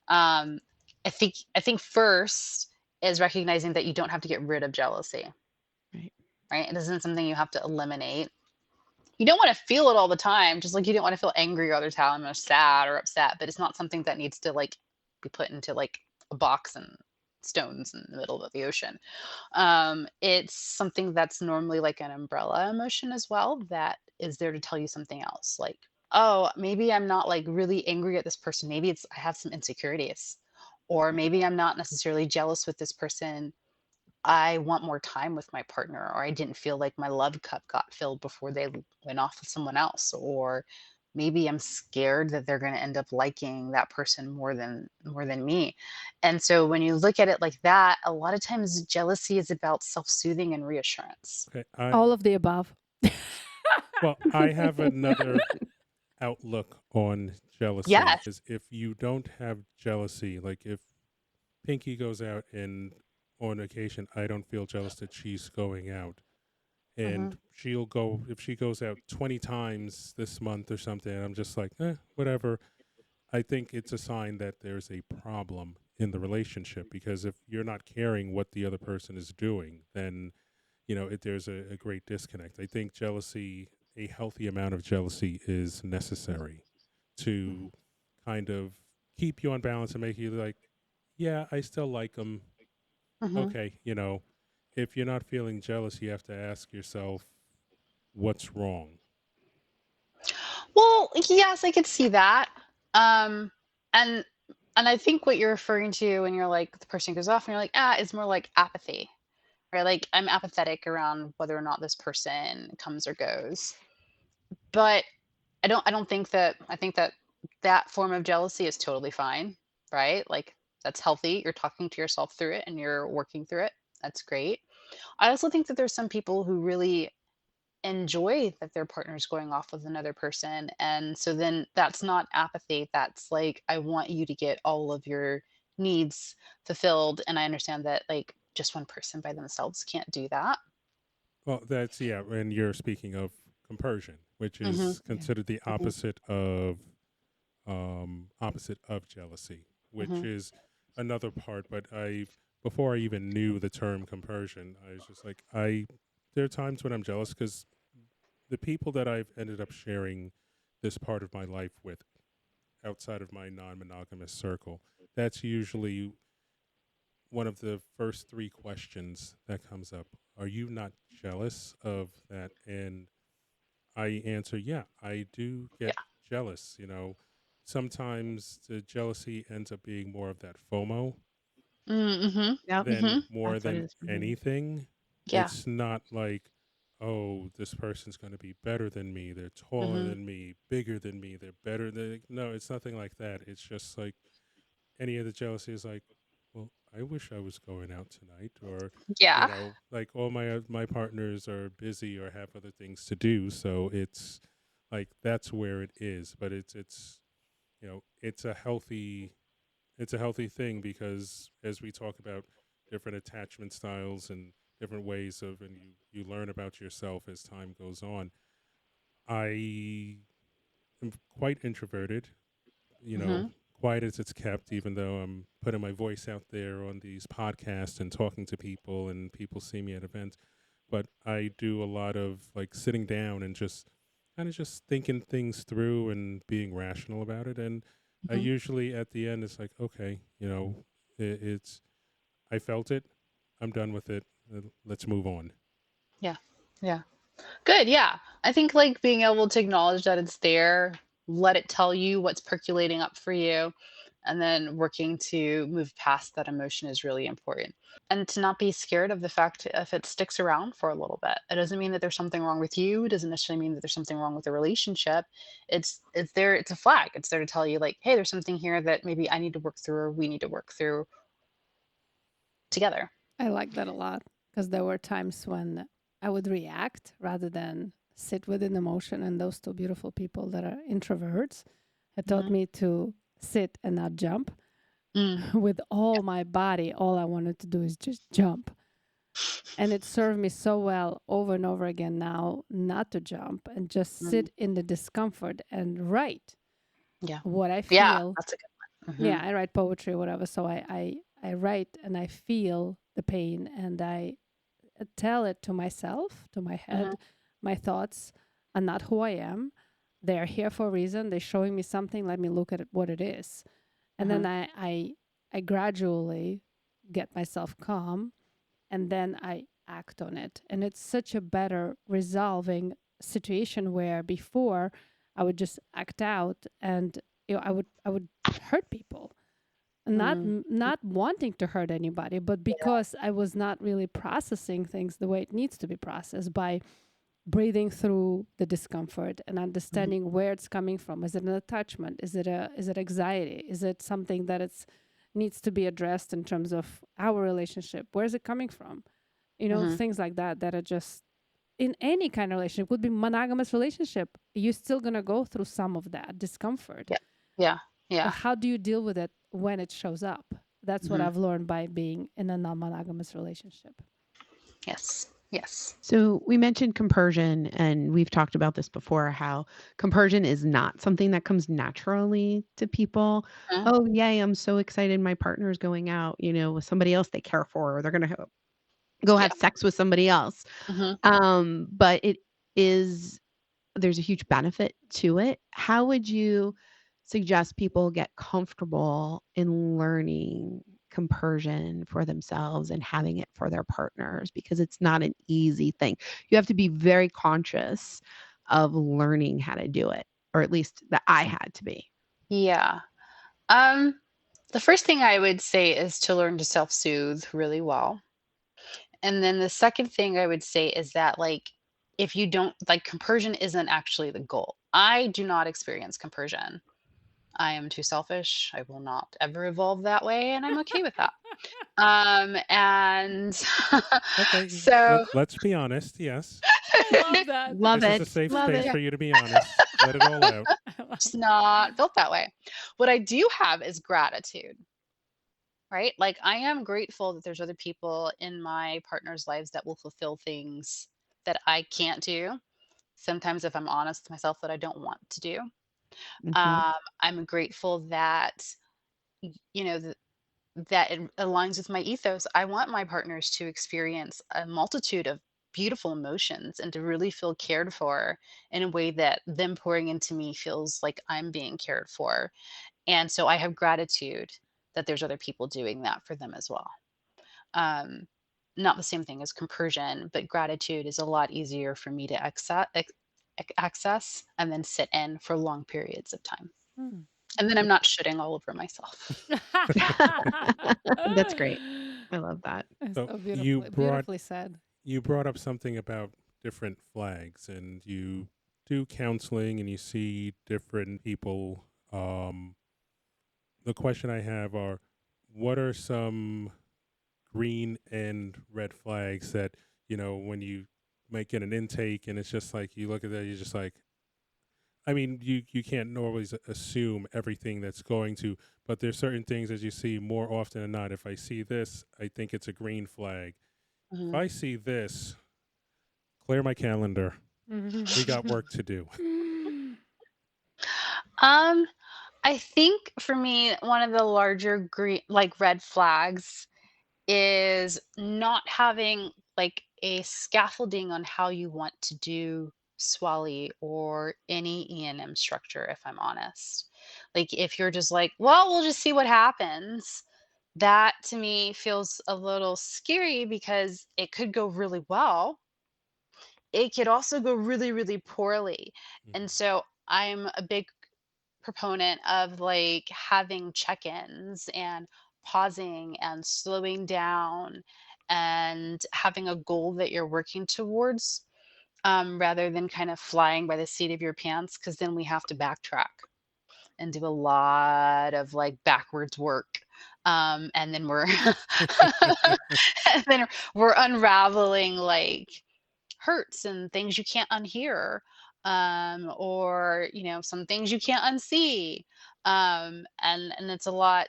Speaker 4: Um, I think first is recognizing that you don't have to get rid of jealousy,
Speaker 1: Right.
Speaker 4: right? It isn't something you have to eliminate. You don't want to feel it all the time, just like you don't want to feel angry all the time or sad or upset, but it's not something that needs to like be put into like a box and stones in the middle of the ocean. It's something that's normally like an umbrella emotion as well that is there to tell you something else. Like, oh, maybe I'm not like really angry at this person. Maybe it's I have some insecurities. Or maybe I'm not necessarily jealous with this person. I want more time with my partner, or I didn't feel like my love cup got filled before they went off with someone else, or maybe I'm scared that they're going to end up liking that person more than me. And so when you look at it like that, a lot of times jealousy is about self-soothing and reassurance.
Speaker 2: Okay,
Speaker 3: All of the above.
Speaker 2: well, I have another outlook on jealousy.
Speaker 4: Yes.
Speaker 2: Is if you don't have jealousy, like if Pinky goes out and on occasion I don't feel jealous that she's going out, and she'll go if she goes out 20 times this month or something, and I'm just like, whatever. I think it's a sign that there's a problem in the relationship, because if you're not caring what the other person is doing, then there's a great disconnect. I think jealousy, a healthy amount of jealousy, is necessary to kind of keep you on balance and make you like, yeah, I still like them.
Speaker 4: Mhm.
Speaker 2: Okay, if you're not feeling jealous, you have to ask yourself, what's wrong?
Speaker 4: Well, yes, I could see that. Um, and and I think what you're referring to when you're like the person goes off and you're like, is more like apathy, right? Like I'm apathetic around whether or not this person comes or goes. But I don't think that I think that that form of jealousy is totally fine, right? Like that's healthy. You're talking to yourself through it and you're working through it. That's great. I also think that there's some people who really enjoy that their partner's going off with another person. And so then that's not apathy. That's like, I want you to get all of your needs fulfilled. And I understand that like just one person by themselves can't do that.
Speaker 2: Well, that's and you're speaking of compersion, which
Speaker 4: Mm-hmm.
Speaker 2: is considered the opposite of jealousy, which
Speaker 4: Mm-hmm.
Speaker 2: is another part. But before I even knew the term compersion, I was just like, there are times when I'm jealous because the people that I've ended up sharing this part of my life with outside of my non-monogamous circle, that's usually one of the first three questions that comes up. Are you not jealous of that? And I answer, yeah, I do
Speaker 4: Yeah.
Speaker 2: get jealous. Sometimes the jealousy ends up being more of that FOMO
Speaker 4: Mm-hmm.
Speaker 1: Yep.
Speaker 2: than more
Speaker 1: That's what it
Speaker 2: than
Speaker 1: is for me.
Speaker 2: anything.
Speaker 4: Yeah.
Speaker 2: It's not like, oh, this person's going to be better than me. They're taller
Speaker 4: Mm-hmm.
Speaker 2: than me, bigger than me. They're better than. No, it's nothing like that. It's just like any of the jealousy is like, well, I wish I was going out tonight, or
Speaker 4: Yeah.
Speaker 2: like all my partners are busy or have other things to do, so it's like that's where it is. But it's it's a healthy thing, because as we talk about different attachment styles and different ways of, and you learn about yourself as time goes on. I am quite introverted,
Speaker 4: Mm-hmm.
Speaker 2: quiet as it's kept, even though I'm putting my voice out there on these podcasts and talking to people, and people see me at events. But I do a lot of like sitting down and just kind of just thinking things through and being rational about it. And I
Speaker 4: Mhm.
Speaker 2: usually at the end, it's like, okay, it's I felt it. I'm done with it. Let's move on.
Speaker 4: Yeah. Yeah. Good. Yeah. I think like being able to acknowledge that it's there, let it tell you what's percolating up for you, and then working to move past that emotion is really important. And to not be scared of the fact if it sticks around for a little bit. It doesn't mean that there's something wrong with you. It doesn't necessarily mean that there's something wrong with the relationship. It's there, it's a flag. It's there to tell you like, hey, there's something here that maybe I need to work through or we need to work through together.
Speaker 3: I like that a lot because there were times when I would react rather than sit with an emotion. And those two beautiful people that are introverts had taught
Speaker 4: Mhm.
Speaker 3: me to sit and not jump.
Speaker 4: Mm.
Speaker 3: With all my body, all I wanted to do is just jump. And it served me so well over and over again now not to jump and just
Speaker 4: Mm.
Speaker 3: sit in the discomfort and write
Speaker 4: Yeah.
Speaker 3: what I
Speaker 4: Yeah.
Speaker 3: feel.
Speaker 4: That's a good one.
Speaker 3: Yeah, I write poetry or whatever. So I write and I feel the pain and I tell it to myself, to my
Speaker 4: Hmm.
Speaker 3: head. My thoughts are not who I am. They're here for a reason. They're showing me something. Let me look at it, what it is. And then
Speaker 4: Hmm.
Speaker 3: I gradually get myself calm and then I act on it. And it's such a better resolving situation where before I would just act out and I would hurt people. Not
Speaker 4: Mm.
Speaker 3: not wanting to hurt anybody, but because I was not really processing things the way it needs to be processed by breathing through the discomfort and
Speaker 4: Mhm.
Speaker 3: understanding where it's coming from. Is it an attachment? Is it anxiety? Is it something that it's needs to be addressed in terms of our relationship? Where is it coming from?
Speaker 4: Mhm.
Speaker 3: Things like that that are just in any kind of relationship, could be monogamous relationship. You're still gonna go through some of that discomfort.
Speaker 4: Yeah. Yeah.
Speaker 3: But
Speaker 4: Yeah.
Speaker 3: how do you deal with it when it shows up? That's what
Speaker 4: Mhm.
Speaker 3: I've learned by being in a non-monogamous relationship.
Speaker 4: Yes. Yes.
Speaker 1: So we mentioned compersion, and we've talked about this before, how compersion is not something that comes naturally to people.
Speaker 4: Mhm.
Speaker 1: Oh, yay, I'm so excited my partner is going out, with somebody else they care for, or they're going to go
Speaker 4: Yeah.
Speaker 1: have sex with somebody else.
Speaker 4: Mhm.
Speaker 1: But is there's a huge benefit to it. How would you suggest people get comfortable in learning compersion for themselves and having it for their partners? Because it's not an easy thing. You have to be very conscious of learning how to do it, or at least that I had to be.
Speaker 4: Yeah. Um, the first thing I would say is to learn to self-soothe really well. And then the second thing I would say is that like if you don't like compersion isn't actually the goal. I do not experience compersion. I am too selfish. I will not ever evolve that way and I'm okay with that. And
Speaker 2: Okay,
Speaker 4: so
Speaker 2: let's be honest. Yes,
Speaker 3: I love that.
Speaker 1: Love
Speaker 2: this is a
Speaker 1: it.
Speaker 2: safe
Speaker 1: Love
Speaker 2: space
Speaker 1: it.
Speaker 4: yeah,
Speaker 2: for you to be honest. Let it all out.
Speaker 3: I love
Speaker 4: just not built that way. What I do have is gratitude, right? Like I am grateful that there's other people in my partner's lives that will fulfill things that I can't do. Sometimes, if I'm honest with myself, that I don't want to do.
Speaker 1: Mhm.
Speaker 4: I'm grateful that you know th- that it aligns with my ethos. I want my partners to experience a multitude of beautiful emotions and to really feel cared for in a way that them pouring into me feels like I'm being cared for. And so I have gratitude that there's other people doing that for them as well. Um, not the same thing as compersion, but gratitude is a lot easier for me to access and then sit in for long periods of time.
Speaker 3: Hmm.
Speaker 4: And then I'm not shitting all over myself.
Speaker 1: That's great. I love that.
Speaker 2: So
Speaker 3: So
Speaker 2: you brought
Speaker 3: beautifully said.
Speaker 2: you brought up something about different flags, and you do counseling, and you see different people. The question I have are, what are some green and red flags that when you might get an intake, and it's just like you look at that, you're just like, I mean, you can't always assume everything that's going to, but there's certain things as you see more often than not. If I see this, I think it's a green flag. If
Speaker 4: Mhm.
Speaker 2: I see this, clear my calendar. We got work to do.
Speaker 4: Um, I think for me, one of the larger green, like red flags is not having like a scaffolding on how you want to do Swally or any E&M structure, if I'm honest. Like if you're just like, well, we'll just see what happens. That to me feels a little scary because it could go really well. It could also go really, really poorly. And
Speaker 2: Mhm.
Speaker 4: so I'm a big proponent of like having check-ins and pausing and slowing down and having a goal that you're working towards, rather than kind of flying by the seat of your pants, because then we have to backtrack and do a lot of like backwards work. And then we're and then we're unraveling like hurts and things you can't unhear, or some things you can't unsee, and it's a lot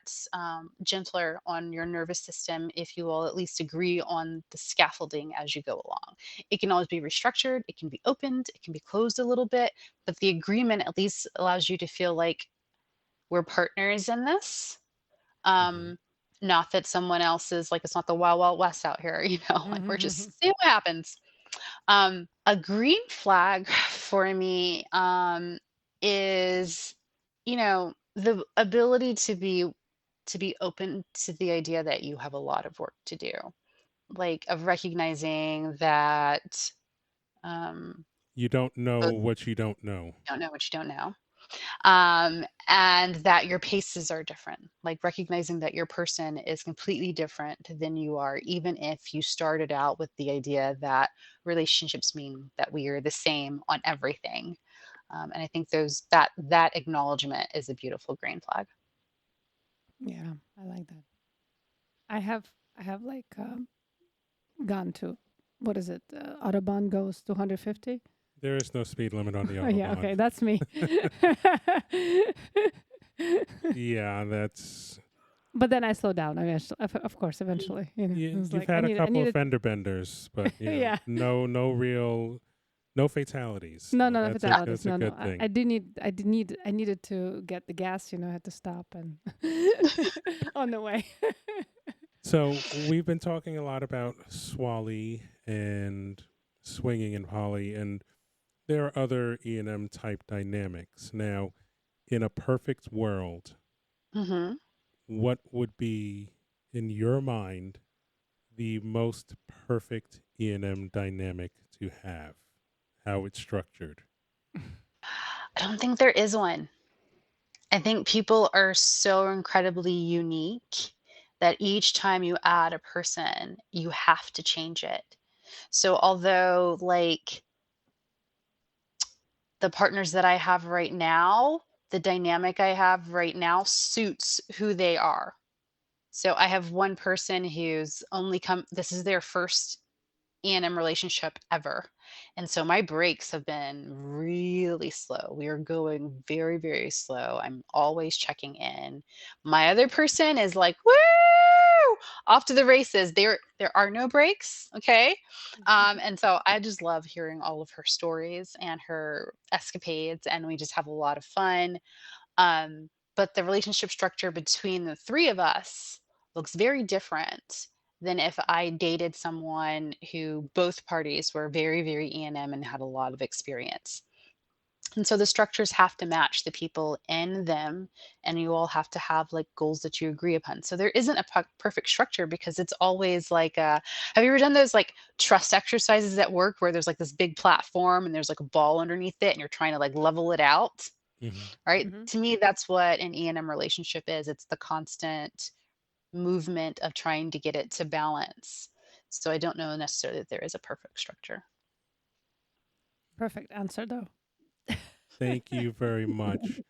Speaker 4: gentler on your nervous system if you will at least agree on the scaffolding as you go along. It can always be restructured, it can be opened, it can be closed a little bit, but the agreement at least allows you to feel like we're partners in this.
Speaker 2: Mhm.
Speaker 4: um Not that someone else is like, it's not the wild wild west out here, like we're just seeing what happens. A green flag for me, is, the ability to be open to the idea that you have a lot of work to do, like of recognizing that, um,
Speaker 2: You don't know
Speaker 4: both
Speaker 2: what you don't know.
Speaker 4: don't know what you don't know, and that your paces are different, like recognizing that your person is completely different than you are, even if you started out with the idea that relationships mean that we are the same on everything. And I think that acknowledgement is a beautiful green flag.
Speaker 3: Yeah, I like that. I have like gone to, what is it? Autobahn goes 250.
Speaker 2: There is no speed limit on the
Speaker 3: Yeah,
Speaker 2: Autobahn.
Speaker 3: okay, that's me.
Speaker 2: Yeah, that's
Speaker 3: But then I slow down. Eventually, of course,
Speaker 2: y-
Speaker 3: eventually, it was
Speaker 2: you've
Speaker 3: like I
Speaker 2: had a
Speaker 3: need, I
Speaker 2: couple of
Speaker 3: needed.
Speaker 2: fender benders, but
Speaker 3: Yeah.
Speaker 2: no fatalities.
Speaker 3: No,
Speaker 2: So
Speaker 3: no, no
Speaker 2: that's
Speaker 3: fatalities.
Speaker 2: that's a
Speaker 3: No, no.
Speaker 2: good
Speaker 3: I
Speaker 2: thing.
Speaker 3: did need. I needed to get the gas. I had to stop and on the way.
Speaker 2: So we've been talking a lot about Swally and swinging and poly, and there are other E&M type dynamics. Now, in a perfect world,
Speaker 4: Hmm.
Speaker 2: what would be, in your mind, the most perfect E&M dynamic to have? How it's structured?
Speaker 4: I don't think there is one. I think people are so incredibly unique that each time you add a person, you have to change it. So although like the partners that I have right now, the dynamic I have right now suits who they are. So I have one person who's only come, this is their first E&M relationship ever. And so my breaks have been really slow. We are going very, very slow. I'm always checking in. My other person is like, woo, off to the races. There are no breaks. Okay. And so I just love hearing all of her stories and her escapades, and we just have a lot of fun. But the relationship structure between the three of us looks very different than if I dated someone who both parties were very, very E&M and had a lot of experience. And so the structures have to match the people in them, and you all have to have like goals that you agree upon. So there isn't a perfect structure because it's always like, have you ever done those like trust exercises at work where there's like this big platform and there's like a ball underneath it and you're trying to like level it out?
Speaker 2: Hmm.
Speaker 4: Right?
Speaker 3: Hmm.
Speaker 4: To me, that's what an E&M relationship is. It's the constant movement of trying to get it to balance. So I don't know necessarily that there is a perfect structure.
Speaker 3: Perfect answer though.
Speaker 2: Thank you very much.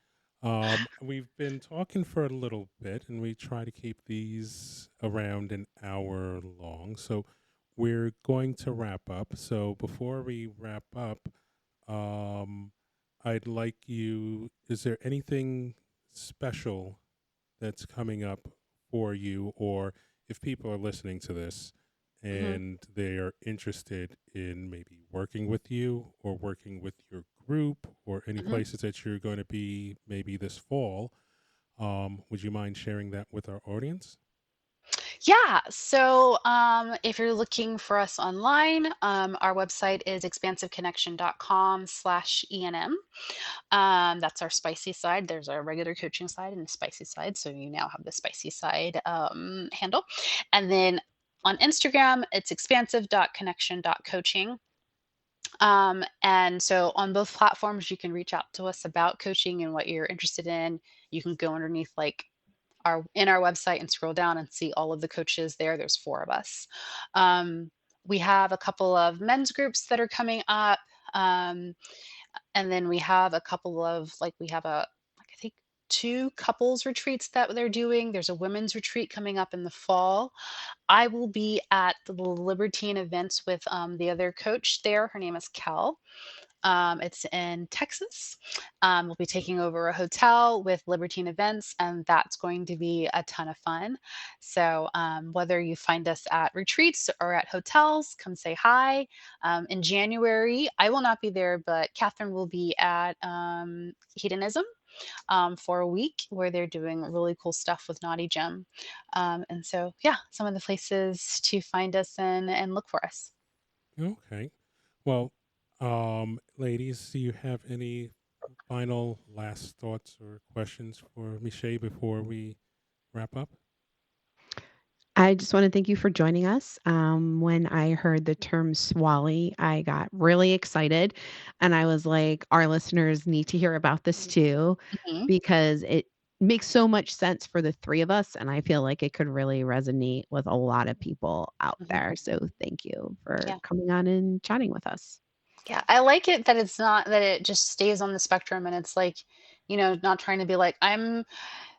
Speaker 2: We've been talking for a little bit, and we try to keep these around an hour long. So we're going to wrap up. So before we wrap up, um, I'd like you. Is there anything special that's coming up for you, or if people are listening to this
Speaker 4: Hmm.
Speaker 2: and they are interested in maybe working with you or working with your group or any
Speaker 4: Hmm.
Speaker 2: places that you're going to be maybe this fall, Would you mind sharing that with our audience?
Speaker 4: Yeah. So if you're looking for us online, our website is expansiveconnection.com/ENM. That's our spicy side. There's our regular coaching side and the spicy side. So you now have the spicy side handle. And then on Instagram, it's expansive.connection.coaching. And so on both platforms, you can reach out to us about coaching and what you're interested in. You can go underneath our website and scroll down and see all of the coaches there. There's 4 of us. Um, we have a couple of men's groups that are coming up. Um, and then we have a couple of we have I think 2 couples retreats that they're doing. There's a women's retreat coming up in the fall. I will be at the Libertine events with the other coach there. Her name is Kel. It's in Texas. We'll be taking over a hotel with Libertine Events, and that's going to be a ton of fun. So, whether you find us at retreats or at hotels, come say hi. In January, I will not be there, but Catherine will be at Hedonism for a week where they're doing really cool stuff with Naughty Gem. And so, yeah, some of the places to find us and look for us.
Speaker 2: Okay. Well, ladies, do you have any final last thoughts or questions for Michelle before we wrap up?
Speaker 1: I just want to thank you for joining us. When I heard the term swally, I got really excited. And I was like, our listeners need to hear about this too,
Speaker 4: Mhm.
Speaker 1: because it makes so much sense for the 3 of us. And I feel like it could really resonate with a lot of people out
Speaker 4: Mhm.
Speaker 1: there. So thank you for
Speaker 4: Yeah.
Speaker 1: coming on and chatting with us.
Speaker 4: Yeah, I like it that it's not that it just stays on the spectrum and it's not trying to be like, I'm,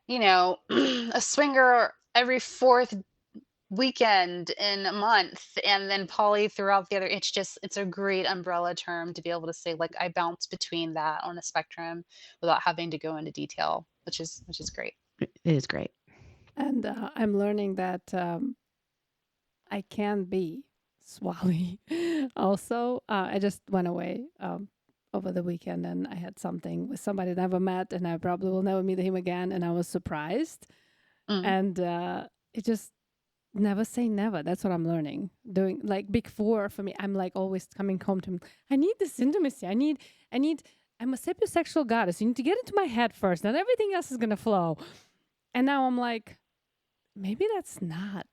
Speaker 4: a swinger every fourth weekend in a month and then poly throughout the other. It's a great umbrella term to be able to say, like, I bounce between that on a spectrum without having to go into detail, which is great.
Speaker 1: It is great.
Speaker 3: And I'm learning that I can be swally. Also, I just went away over the weekend and I had something with somebody I never met, and I probably will never meet him again. And I was surprised.
Speaker 4: Mm.
Speaker 3: And it just never say never. That's what I'm learning. Doing like big 4 for me. I'm like always coming home to him. I need this intimacy. I'm a sapiosexual goddess. You need to get into my head first, and everything else is gonna flow. And now I'm like, maybe that's not.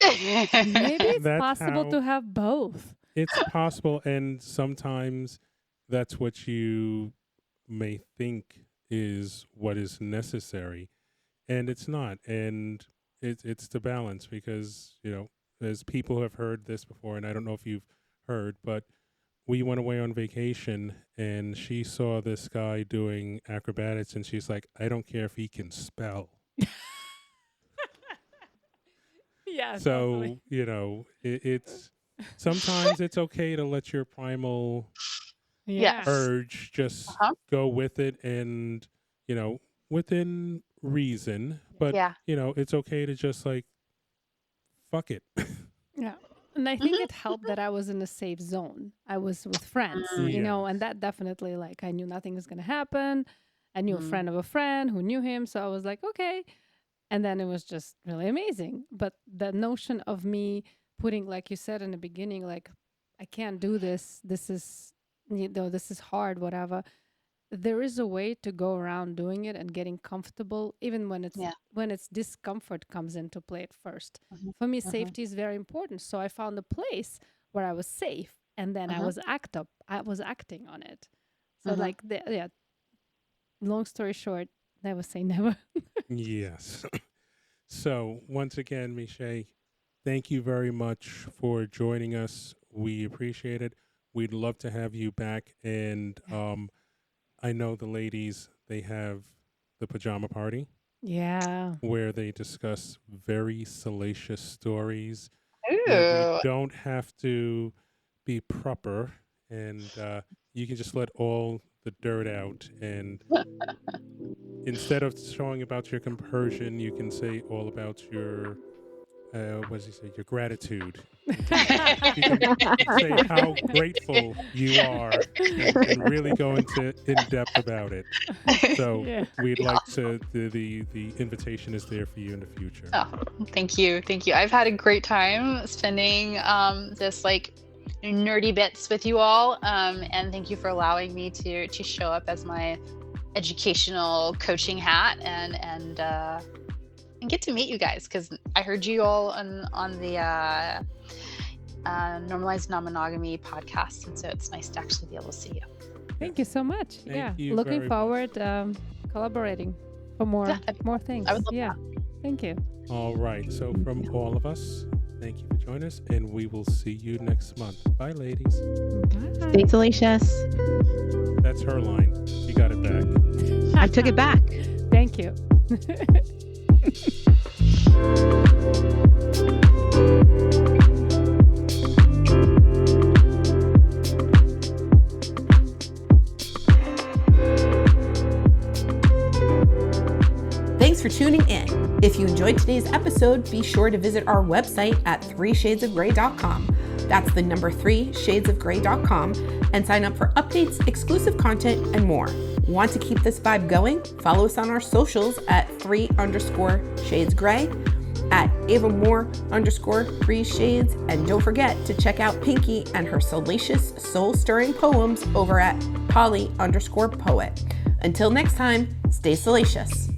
Speaker 3: Maybe it's
Speaker 2: That's
Speaker 3: possible to
Speaker 2: how
Speaker 3: have both.
Speaker 2: it's possible, and sometimes that's what you may think is what is necessary, and it's not. And it's the balance because as people have heard this before, and I don't know if you've heard, but we went away on vacation and she saw this guy doing acrobatics and she's like, I don't care if he can spell.
Speaker 3: Yeah,
Speaker 2: So, it's sometimes it's okay to let your primal
Speaker 3: Yeah.
Speaker 4: Yes.
Speaker 2: urge just
Speaker 4: Uh-huh.
Speaker 2: go with it and, within reason, but,
Speaker 4: Yeah.
Speaker 2: it's okay to just like, fuck it.
Speaker 3: Yeah. And I think it helped that I was in a safe zone. I was with friends,
Speaker 2: Yes.
Speaker 3: and that definitely, like, I knew nothing was going to happen. I knew a
Speaker 4: Mhm.
Speaker 3: friend of a friend who knew him. So I was like, okay. And then it was just really amazing. But the notion of me putting, like you said in the beginning, like, I can't do this. This is hard, whatever. There is a way to go around doing it and getting comfortable, even
Speaker 4: Yeah.
Speaker 3: when it's discomfort comes into play at first.
Speaker 4: Mhm.
Speaker 3: For me,
Speaker 4: Mhm.
Speaker 3: safety is very important. So I found a place where I was safe, and then
Speaker 4: Mhm.
Speaker 3: I was acting on it. So
Speaker 4: Mhm.
Speaker 3: like yeah, long story short, never say never.
Speaker 2: Yes. So, once again, Michelle, thank you very much for joining us. We appreciate it. We'd love to have you back. And I know the ladies, they have the pajama party
Speaker 3: Yeah.
Speaker 2: where they discuss very salacious stories. They
Speaker 4: Ooh.
Speaker 2: don't have to be proper, and you can just let all the dirt out. And instead of showing about your compersion, you can say all about your what does he say? Your gratitude. You can say how grateful you are, and really go into in depth about it. So
Speaker 3: Yeah.
Speaker 2: we'd like to. The invitation is there for you in the future.
Speaker 4: Oh, thank you. I've had a great time spending this like nerdy bits with you all, and thank you for allowing me to show up as my educational coaching hat and get to meet you guys, because I heard you all on the Normalized Non-Monogamy podcast, and so it's nice to actually be able to see you.
Speaker 3: Thank you so much.
Speaker 2: Thank you
Speaker 3: Looking
Speaker 2: very
Speaker 3: forward collaborating for more things.
Speaker 4: I would love that.
Speaker 3: Thank you.
Speaker 2: All right. So from all of us, thank you for joining us, and we will see you next month. Bye, ladies.
Speaker 3: Bye.
Speaker 1: Stay salacious.
Speaker 2: That's her line. You got it back.
Speaker 1: I took it back.
Speaker 3: Thank you.
Speaker 1: Thanks for tuning in. If you enjoyed today's episode, be sure to visit our website at 3shadesofgrey.com. That's the number 3shadesofgrey.com, and sign up for updates, exclusive content, and more. Want to keep this vibe going? Follow us on our socials at 3_shadesgray, at AvaMoore_3shades, and don't forget to check out Pinky and her salacious, soul-stirring poems over at Polly_poet. Until next time, stay salacious.